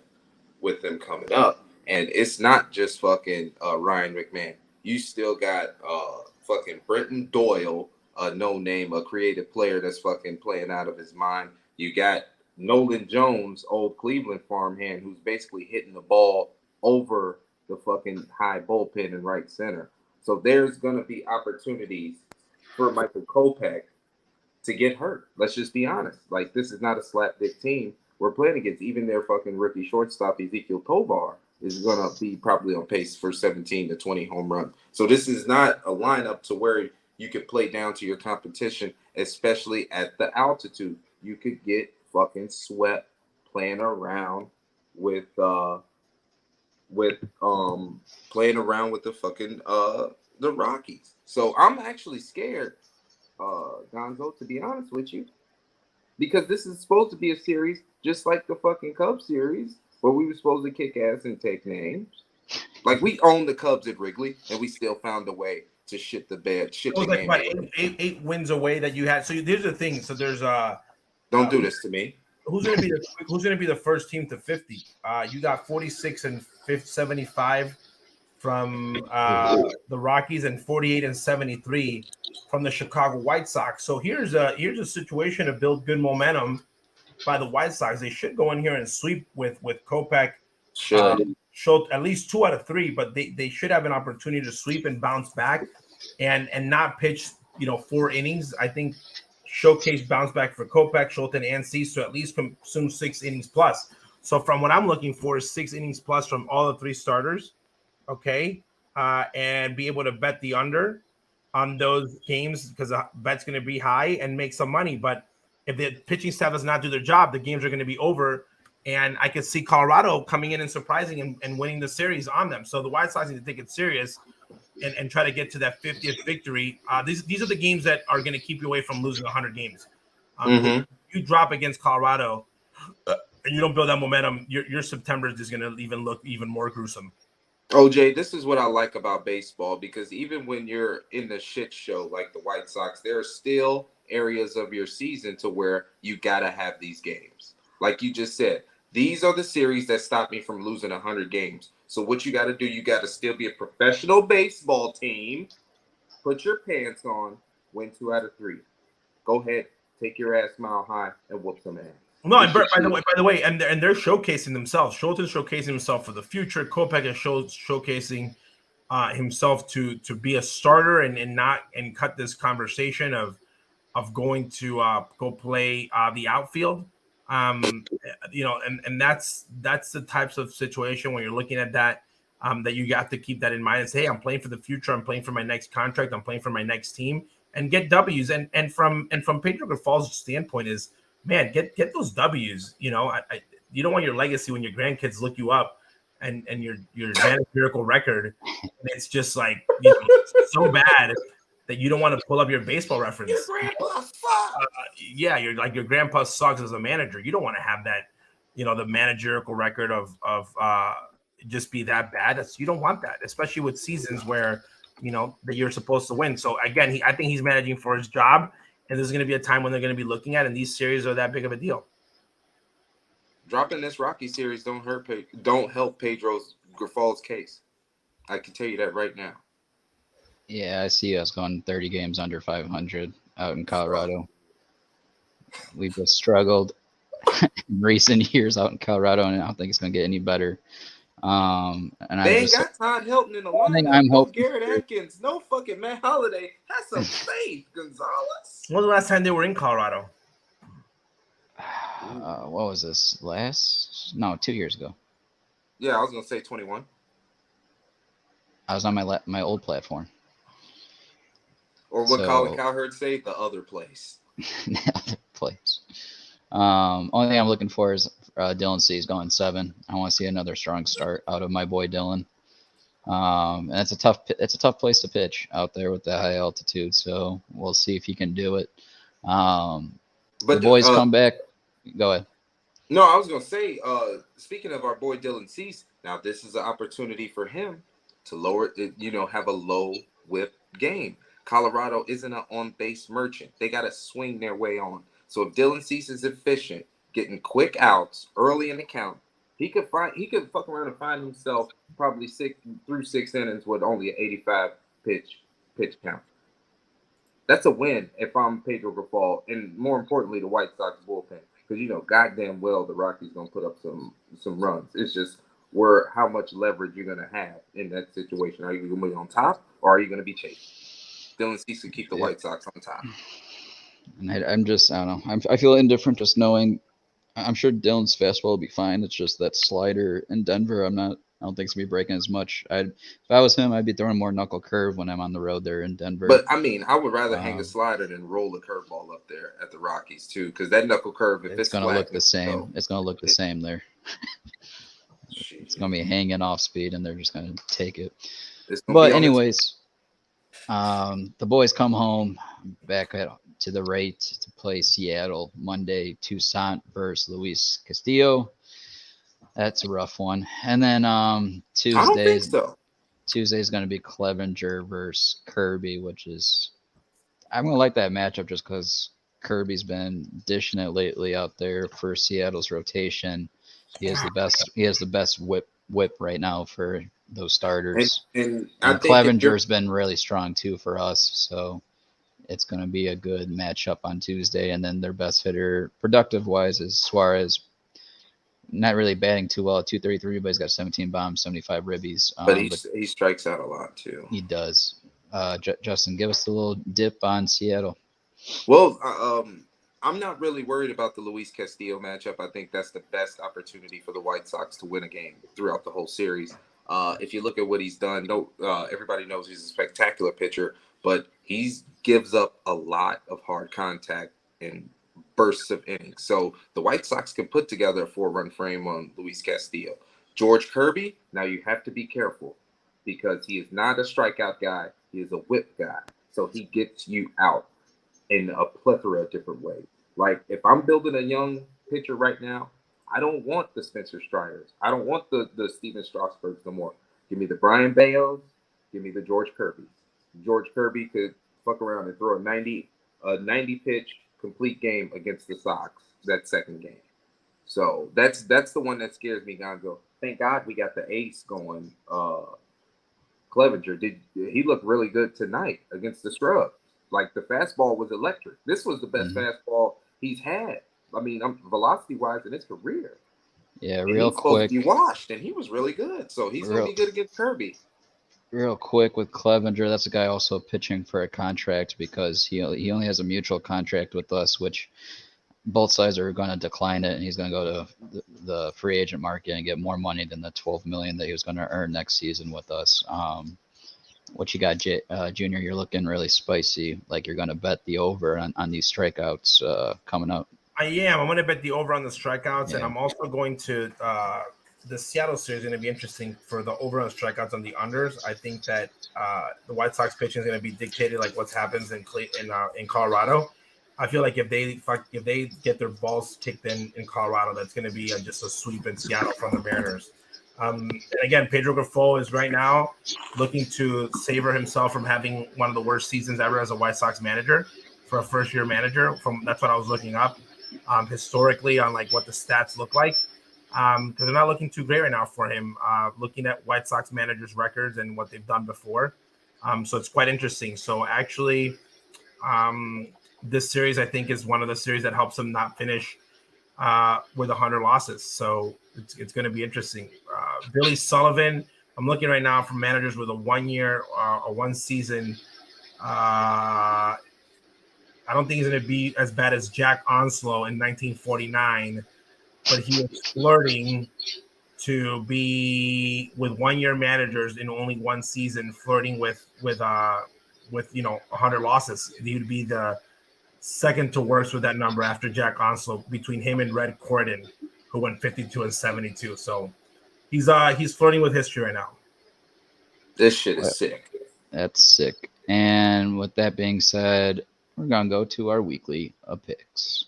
with them coming up, and it's not just fucking Ryan McMahon. You still got fucking Brenton Doyle, a no-name, a creative player that's fucking playing out of his mind. You got Nolan Jones, old Cleveland farmhand, who's basically hitting the ball over the fucking high bullpen in right center. So there's going to be opportunities for Michael Kopech to get hurt. Let's just be honest. Like, this is not a slapdick team we're playing against. Even their fucking rookie shortstop, Ezekiel Tovar, is going to be probably on pace for 17 to 20 home runs. So this is not a lineup to where you could play down to your competition, especially at the altitude. You could get fucking swept playing around with the fucking the Rockies. So I'm actually scared, Gonzo, to be honest with you, because this is supposed to be a series just like the fucking Cubs series, where we were supposed to kick ass and take names. Like, we owned the Cubs at Wrigley, and we still found a way to shit the bed. Shit It was the like game what, away. eight wins away that you had. So here's the thing. So there's Don't do this to me. who's gonna be the first team to 50? You got 46 and 75 from the Rockies and 48 and 73 from the Chicago White Sox. So here's a situation to build good momentum by the White Sox. They should go in here and sweep with Kopech. Showed at least 2 out of 3, but they should have an opportunity to sweep and bounce back and not pitch 4 innings. I think showcase bounce back for Kopech, Scholten, and Cease to at least consume 6 innings plus. So from what I'm looking for is 6 innings plus from all the 3 starters, okay, and be able to bet the under on those games because the bet's going to be high and make some money. But if the pitching staff does not do their job, the games are going to be over. And I could see Colorado coming in and surprising and winning the series on them. So the White Sox need to take it serious and try to get to that 50th victory. These are the games that are going to keep you away from losing 100 games. You drop against Colorado and you don't build that momentum, your September is just going to even look even more gruesome. OJ, this is what I like about baseball, because even when you're in the shit show like the White Sox, there are still areas of your season to where you got to have these games. Like you just said, these are the series that stop me from losing 100 games. So what you got to do, you got to still be a professional baseball team, put your pants on, win 2 out of 3. Go ahead, take your ass mile high and whoop some ass. No, and by the way, and they're showcasing themselves. Scholten's showcasing himself for the future. Kopech is showcasing himself to be a starter and cut this conversation of going to go play the outfield. And that's the types of situation when you're looking at that that you have to keep that in mind and say, hey, I'm playing for the future. I'm playing for my next contract. I'm playing for my next team and get W's. And from Pedro Grifol's standpoint is, man, get those W's. You don't want your legacy when your grandkids look you up and your managerial record. And it's just like so bad that you don't want to pull up your baseball reference. Your grandpa sucks. You're like, your grandpa sucks as a manager. You don't want to have that, the managerial record of just be that bad. You don't want that, especially with seasons where that you're supposed to win. So again, I think he's managing for his job, and there's going to be a time when they're going to be looking at, and these series are that big of a deal. Dropping this Rocky series don't help Pedro Grifol's case. I can tell you that right now. Yeah, I see us going 30 games under 500 out in Colorado. We've just struggled in recent years out in Colorado, and I don't think it's going to get any better. And they ain't got Todd Hilton in the lineup. I'm hoping Garrett Atkins, no fucking Matt Holliday. Have some faith, Gonzalez. When was the last time they were in Colorado? What was this? 2 years ago. Yeah, I was gonna say 21. I was on my old platform. Or what Colin Cowherd say, the other place. The other place. Only thing I'm looking for is Dylan Cease going 7. I want to see another strong start out of my boy Dylan. And it's a tough place to pitch out there with the high altitude. So we'll see if he can do it. But the boys come back. Go ahead. No, I was gonna say, speaking of our boy Dylan Cease, now this is an opportunity for him to lower, have a low whip game. Colorado isn't an on-base merchant. They got to swing their way on. So if Dylan Cease is efficient, getting quick outs early in the count, he could fuck around and find himself probably 6 innings with only an 85 pitch count. That's a win if I'm Pedro Grifol, and more importantly, the White Sox bullpen, because goddamn well the Rockies gonna put up some runs. It's just how much leverage you're gonna have in that situation. Are you gonna be on top, or are you gonna be chasing? Dylan Cease can keep the White Sox on top. And I don't know. I feel indifferent just knowing. I'm sure Dylan's fastball will be fine. It's just that slider in Denver. I don't think it's gonna be breaking as much. If I was him, I'd be throwing more knuckle curve when I'm on the road there in Denver. But I would rather hang a slider than roll a curveball up there at the Rockies too, because that knuckle curve, if it's gonna flat, look the same. It's gonna look the same there. It's gonna be hanging off speed, and they're just gonna take it. But anyways, the boys come home back at to the right to play Seattle Monday. Toussaint versus Luis Castillo. That's a rough one. And then I don't think so. Tuesday is going to be Clevenger versus Kirby, which is I'm going to like that matchup just because Kirby's been dishing it lately out there for Seattle's rotation. He has the best whip right now for those starters. And I think Clevenger's been really strong too for us, so it's going to be a good matchup on Tuesday. And then their best hitter, productive wise, is Suarez. Not really batting too well at 233, but he's got 17 bombs, 75 ribbies. But he strikes out a lot too. He does. Justin, give us a little dip on Seattle. Well, I'm not really worried about the Luis Castillo matchup. I think that's the best opportunity for the White Sox to win a game throughout the whole series. If you look at what he's done, everybody knows he's a spectacular pitcher, but he gives up a lot of hard contact in bursts of innings. So the White Sox can put together a 4-run frame on Luis Castillo. George Kirby, now you have to be careful because he is not a strikeout guy. He is a whip guy. So he gets you out in a plethora of different ways. Like if I'm building a young pitcher right now, I don't want the Spencer Striders. I don't want the Steven Strasburgs no more. Give me the Brian Bayos. Give me the George Kirby. George Kirby could fuck around and throw a 90 pitch complete game against the Sox that second game. So that's the one that scares me, Gonzo. Thank God we got the ace going. Clevenger, he looked really good tonight against the Scrubs. Like the fastball was electric. This was the best fastball he's had. I mean, velocity-wise in his career. Yeah, and real quick. He washed, and he was really good. So he's going to be good against Kirby. Real quick with Clevenger, that's a guy also pitching for a contract because he only has a mutual contract with us, which both sides are going to decline it, and he's going to go to the free agent market and get more money than the $12 million that he was going to earn next season with us. What you got, Junior? You're looking really spicy. Like you're going to bet the over on these strikeouts coming up. I am. I'm going to bet the over on the strikeouts, and I'm also going to the Seattle series is going to be interesting for the over on the strikeouts on the unders. I think that the White Sox pitching is going to be dictated like what happens in Colorado. I feel like if they get their balls kicked in Colorado, that's going to be just a sweep in Seattle from the Mariners. And again, Pedro Grifol is right now looking to savor himself from having one of the worst seasons ever as a White Sox manager for a first-year manager. That's what I was looking up historically on like what the stats look like because they're not looking too great right now for him. Looking at White Sox managers' records and what they've done before, so it's quite interesting. So actually, this series I think is one of the series that helps him not finish with 100 losses. So it's going to be interesting. Billy Sullivan, I'm looking right now for managers with a 1 year or 1 season. I don't think he's going to be as bad as Jack Onslow in 1949, but he was flirting to be with 1 year managers in only 1 season, flirting with 100 losses. He would be the second to worst with that number after Jack Onslow between him and Red Corden, who went 52 and 72. So he's flirting with history right now. This shit is sick. That's sick. And with that being said, we're going to go to our weekly picks.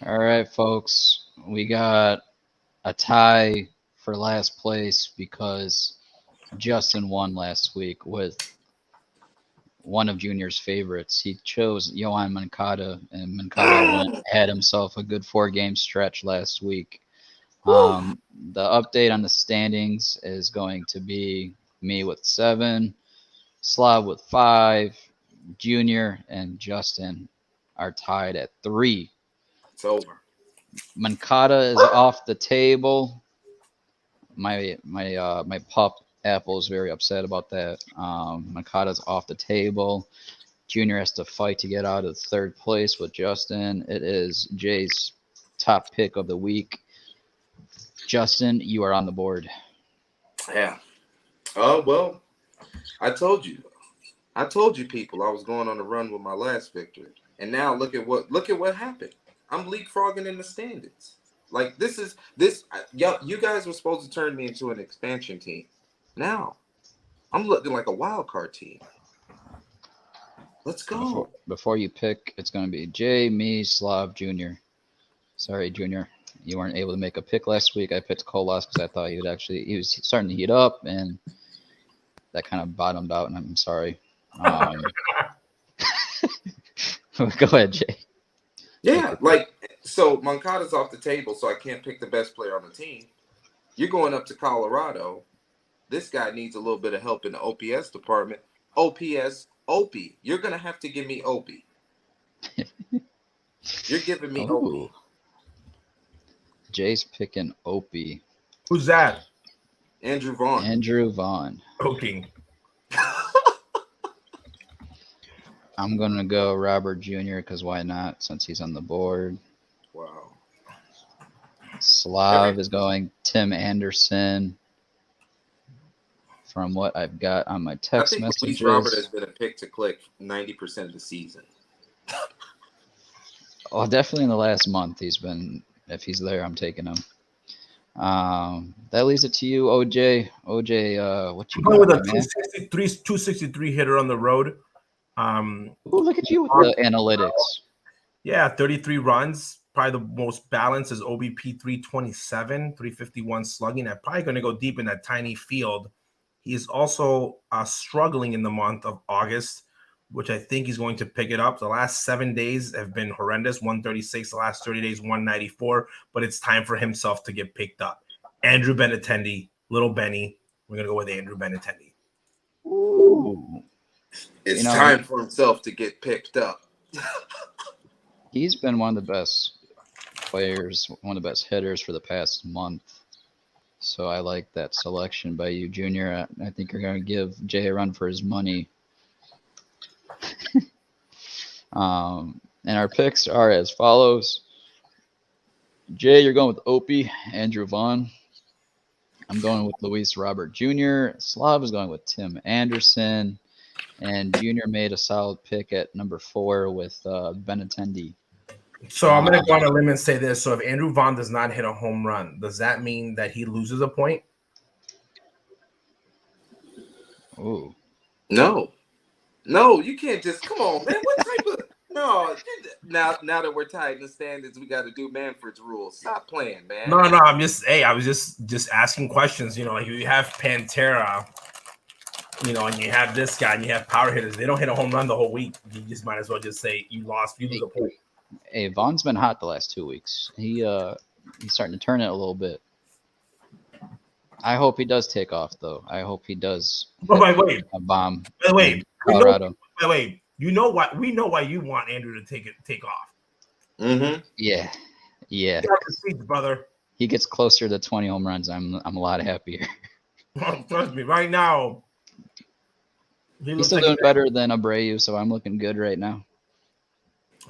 All right, folks, we got a tie for last place because Justin won last week with one of Junior's favorites. He chose Yohan Moncada, and Moncada had himself a good 4-game stretch last week. The update on the standings is going to be me with 7, Slav with 5, Junior and Justin are tied at 3. It's over. Moncada is off the table. My pup Apple is very upset about that. Moncada's off the table. Junior has to fight to get out of 3rd place with Justin. It is Jay's top pick of the week. Justin, you are on the board. Yeah. Oh, well, I told you people I was going on a run with my last victory. And now look at what happened. I'm leapfrogging in the standings. Like you guys were supposed to turn me into an expansion team. Now I'm looking like a wild card team. Let's go. Before you pick, it's going to be Jay, me, Slav, Junior. Sorry, Junior. You weren't able to make a pick last week. I picked Kolas because I thought he was starting to heat up, and that kind of bottomed out, and I'm sorry. Go ahead, Jay. Yeah, so Moncada's off the table, so I can't pick the best player on the team. You're going up to Colorado. This guy needs a little bit of help in the OPS department. Opie. You're going to have to give me Opie. You're giving me Opie. Jay's picking Opie. Who's that? Andrew Vaughn. Okay. I'm going to go Robert Jr. because why not, since he's on the board. Wow. Slav is going Tim Anderson. From what I've got on my text messages. Robert has been a pick to click 90% of the season. Oh, definitely in the last month he's been. If he's there, I'm taking him. That leaves it to you, OJ. OJ, what you going with a man? 263 hitter on the road. Look at you with the analytics. Yeah, 33 runs. Probably the most balanced is OBP 327, 351 slugging. I'm probably going to go deep in that tiny field. He is also struggling in the month of August, which I think he's going to pick it up. The last 7 days have been horrendous, 136. The last 30 days, 194. But it's time for himself to get picked up. Andrew Benintendi, little Benny. We're going to go with Andrew Benintendi. Ooh. It's time for himself to get picked up. He's been one of the best players, one of the best hitters for the past month. So I like that selection by you, Junior. I think you're going to give Jay a run for his money. And our picks are as follows. Jay, you're going with Opie, Andrew Vaughn. I'm going with Luis Robert Jr. Slav is going with Tim Anderson. And Junior made a solid pick at number 4 with Benintendi. So I'm going to go on a limb and say this. So if Andrew Vaughn does not hit a home run, does that mean that he loses a point? Ooh. No, you can't just come on, man. What type of no? Now that we're tied in the standings, we got to do Manfred's rules. Stop playing, man. No. I was just asking questions. Like you have Pantera, and you have this guy, and you have power hitters. They don't hit a home run the whole week. You just might as well just say you lost. You lose a point. Hey, Vaughn's been hot the last 2 weeks. He's starting to turn it a little bit. I hope he does take off, though. I hope he does. Wait. A bomb. Wait. Colorado. Wait. You know why? We know why you want Andrew to take off. Mm-hmm. Yeah. Seats, brother. He gets closer to 20 home runs. I'm a lot happier. Trust me. Right now, he's still doing better than Abreu, so I'm looking good right now.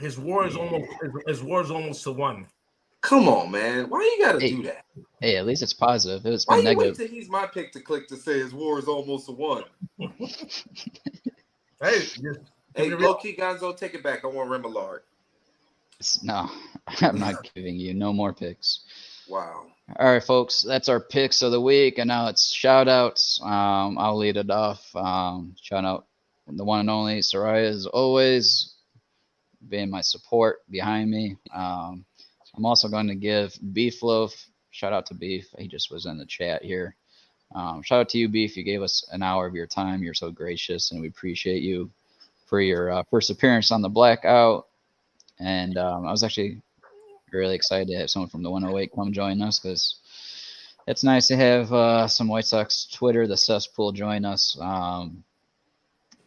His WAR is almost to 1. Come on, man. Why you gotta do that? Hey, at least it's positive. It's Why been you negative. wait till he's my pick to click to say his WAR is almost to 1? Hey, low-key, Gonzo, take it back. I want Remillard. No, I'm not giving you no more picks. Wow. All right, folks, that's our picks of the week, and now it's shout-outs. I'll lead it off. Shout out the one and only Soraya, as always, being my support behind me. I'm also going to give BeefLoaf. Shout out to Beef. He just was in the chat here. Shout out to you, Beef. You gave us an hour of your time. You're so gracious, and we appreciate you for your first appearance on the Blackout. And I was actually really excited to have someone from the 108 come join us, because it's nice to have some White Sox Twitter, the cesspool, join us.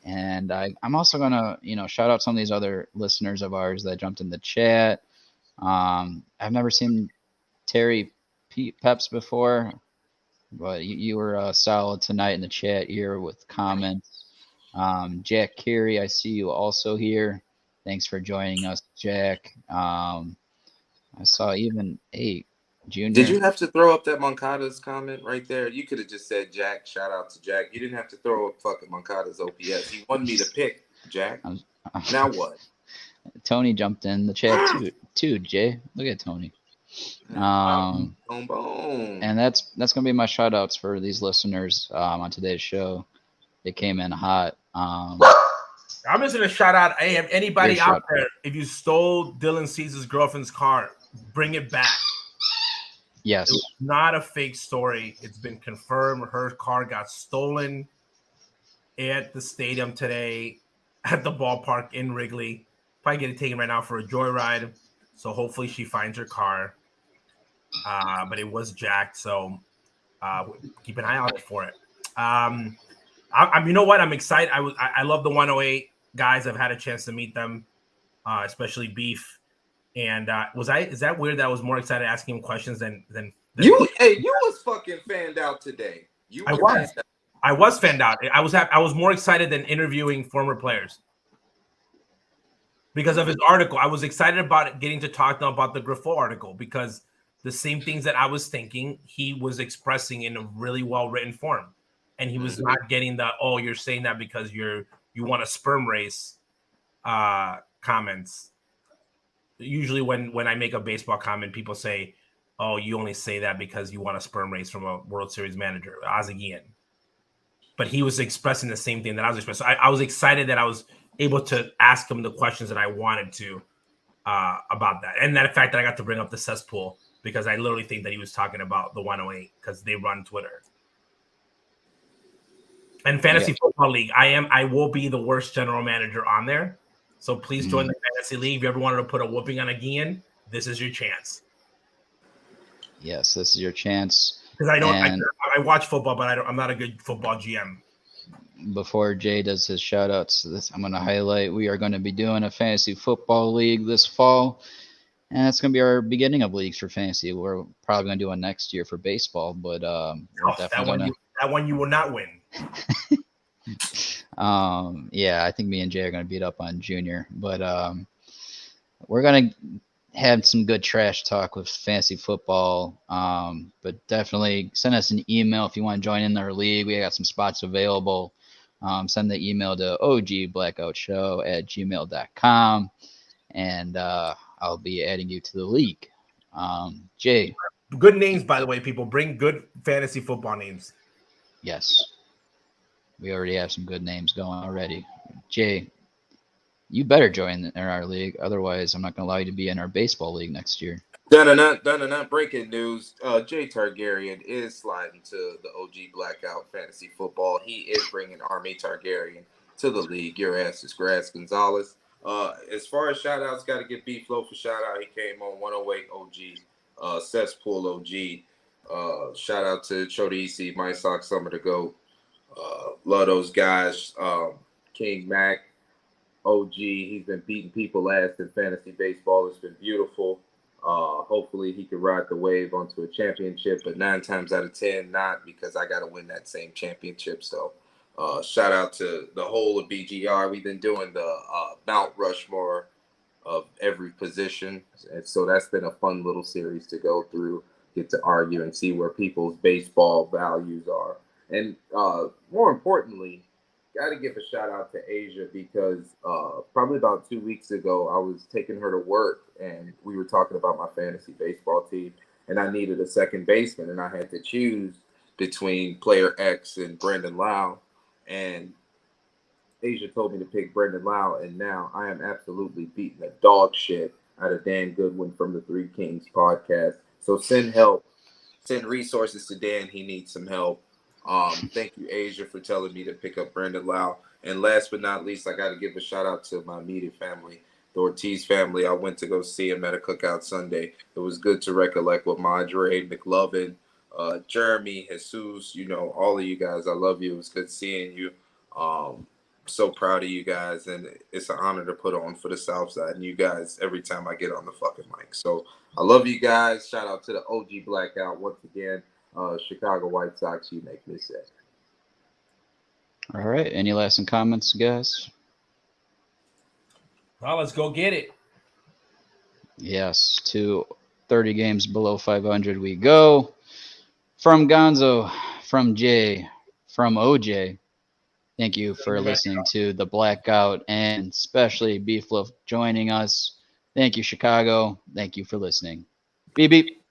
And I'm also going to, shout out some of these other listeners of ours that jumped in the chat. I've never seen Terry Peps before, but you were solid tonight in the chat here with comments. Jack Carey, I see you also here. Thanks for joining us, Jack. I saw even 8 Junior. Did you have to throw up that Moncada's comment right there? You could have just said Jack. Shout out to Jack. You didn't have to throw up fucking Moncada's OPS. He wanted me to pick Jack. Now what? Tony jumped in the chat too. Jay, look at Tony. Boom. And that's gonna be my shout outs for these listeners on today's show. They came in hot. I'm just gonna shout out. Hey, if anybody out there, if you stole Dylan Caesar's girlfriend's car, bring it back. Yes. It was not a fake story. It's been confirmed. Her car got stolen at the stadium today, at the ballpark in Wrigley. Probably getting taken right now for a joyride. So hopefully she finds her car. But it was jacked. So keep an eye out for it. You know what? I'm excited. I love the 108 guys. I've had a chance to meet them, especially Beef. And is that weird that I was more excited asking him questions than you? Hey, you was fucking fanned out today. I was fanned out. I was more excited than interviewing former players because of his article. I was excited about getting to talk to him about the Grifol article because the same things that I was thinking he was expressing in a really well written form, and he was not getting the you're saying that because you want a sperm race comments. Usually when I make a baseball comment, people say, oh, you only say that because you want a sperm race from a World Series manager, Ozzie Guillen. But he was expressing the same thing that I was expressing. So I was excited that I was able to ask him the questions that I wanted to about that. And that fact that I got to bring up the cesspool because I literally think that he was talking about the 108 because they run Twitter. And Fantasy Football League, I will be the worst general manager on there. So please join the Fantasy League. If you ever wanted to put a whooping on a Guillen, this is your chance. Yes, this is your chance. Because I watch football, but I'm not a good football GM. Before Jay does his shout outs, I'm going to highlight we are going to be doing a Fantasy Football League this fall. And it's going to be our beginning of leagues for fantasy. We're probably going to do one next year for baseball, but definitely that one you will not win. I think me and Jay are going to beat up on Junior, but we're going to have some good trash talk with fantasy football. But definitely send us an email if you want to join in our league. We got some spots available. Send the email to ogblackout@gmail.com, and I'll be adding you to the league. Jay. Good names, by the way, people. Bring good fantasy football names. Yes. We already have some good names going already. Jay, you better join in our league. Otherwise, I'm not going to allow you to be in our baseball league next year. Breaking news. Jay Targaryen is sliding to the OG Blackout Fantasy Football. He is bringing Army Targaryen to the league. Your ass is Grass Gonzalez. As far as shout-outs, got to give BeefLoaf a shout-out. He came on 108 OG, Cesspool OG. Shout out to Chodisi, My Sox Summer to Go. Love those guys. King Mac, OG. He's been beating people ass in fantasy baseball. It's been beautiful. Hopefully he can ride the wave onto a championship, but 9 times out of 10, not, because I got to win that same championship. So shout out to the whole of BGR. We've been doing the Mount Rushmore of every position. And so that's been a fun little series to go through, get to argue and see where people's baseball values are. And more importantly, got to give a shout out to Asia because probably about 2 weeks ago, I was taking her to work and we were talking about my fantasy baseball team, and I needed a second baseman, and I had to choose between player X and Brendan Lau. And Asia told me to pick Brendan Lau, and now I am absolutely beating the dog shit out of Dan Goodwin from the Three Kings podcast. So send help, send resources to Dan. He needs some help. Thank you, Asia, for telling me to pick up Brendan Lau. And last but not least, I got to give a shout out to my immediate family, the Ortiz family. I went to go see him at a cookout Sunday. It was good to recollect with Madre, McLovin, Jeremy, Jesus, all of you guys. I love you. It was good seeing you. So proud of you guys, and it's an honor to put on for the SouthSide and you guys every time I get on the fucking mic. So I love you guys. Shout out to the OG Blackout once again. Chicago White Sox, you make me sick. All right. Any last comments, guys? Well, let's go get it. Yes. To 30 games below 500 we go. From Gonzo, from Jay, from OJ, thank you for listening to the Blackout, and especially BeefLoaf joining us. Thank you, Chicago. Thank you for listening. Beep, beep.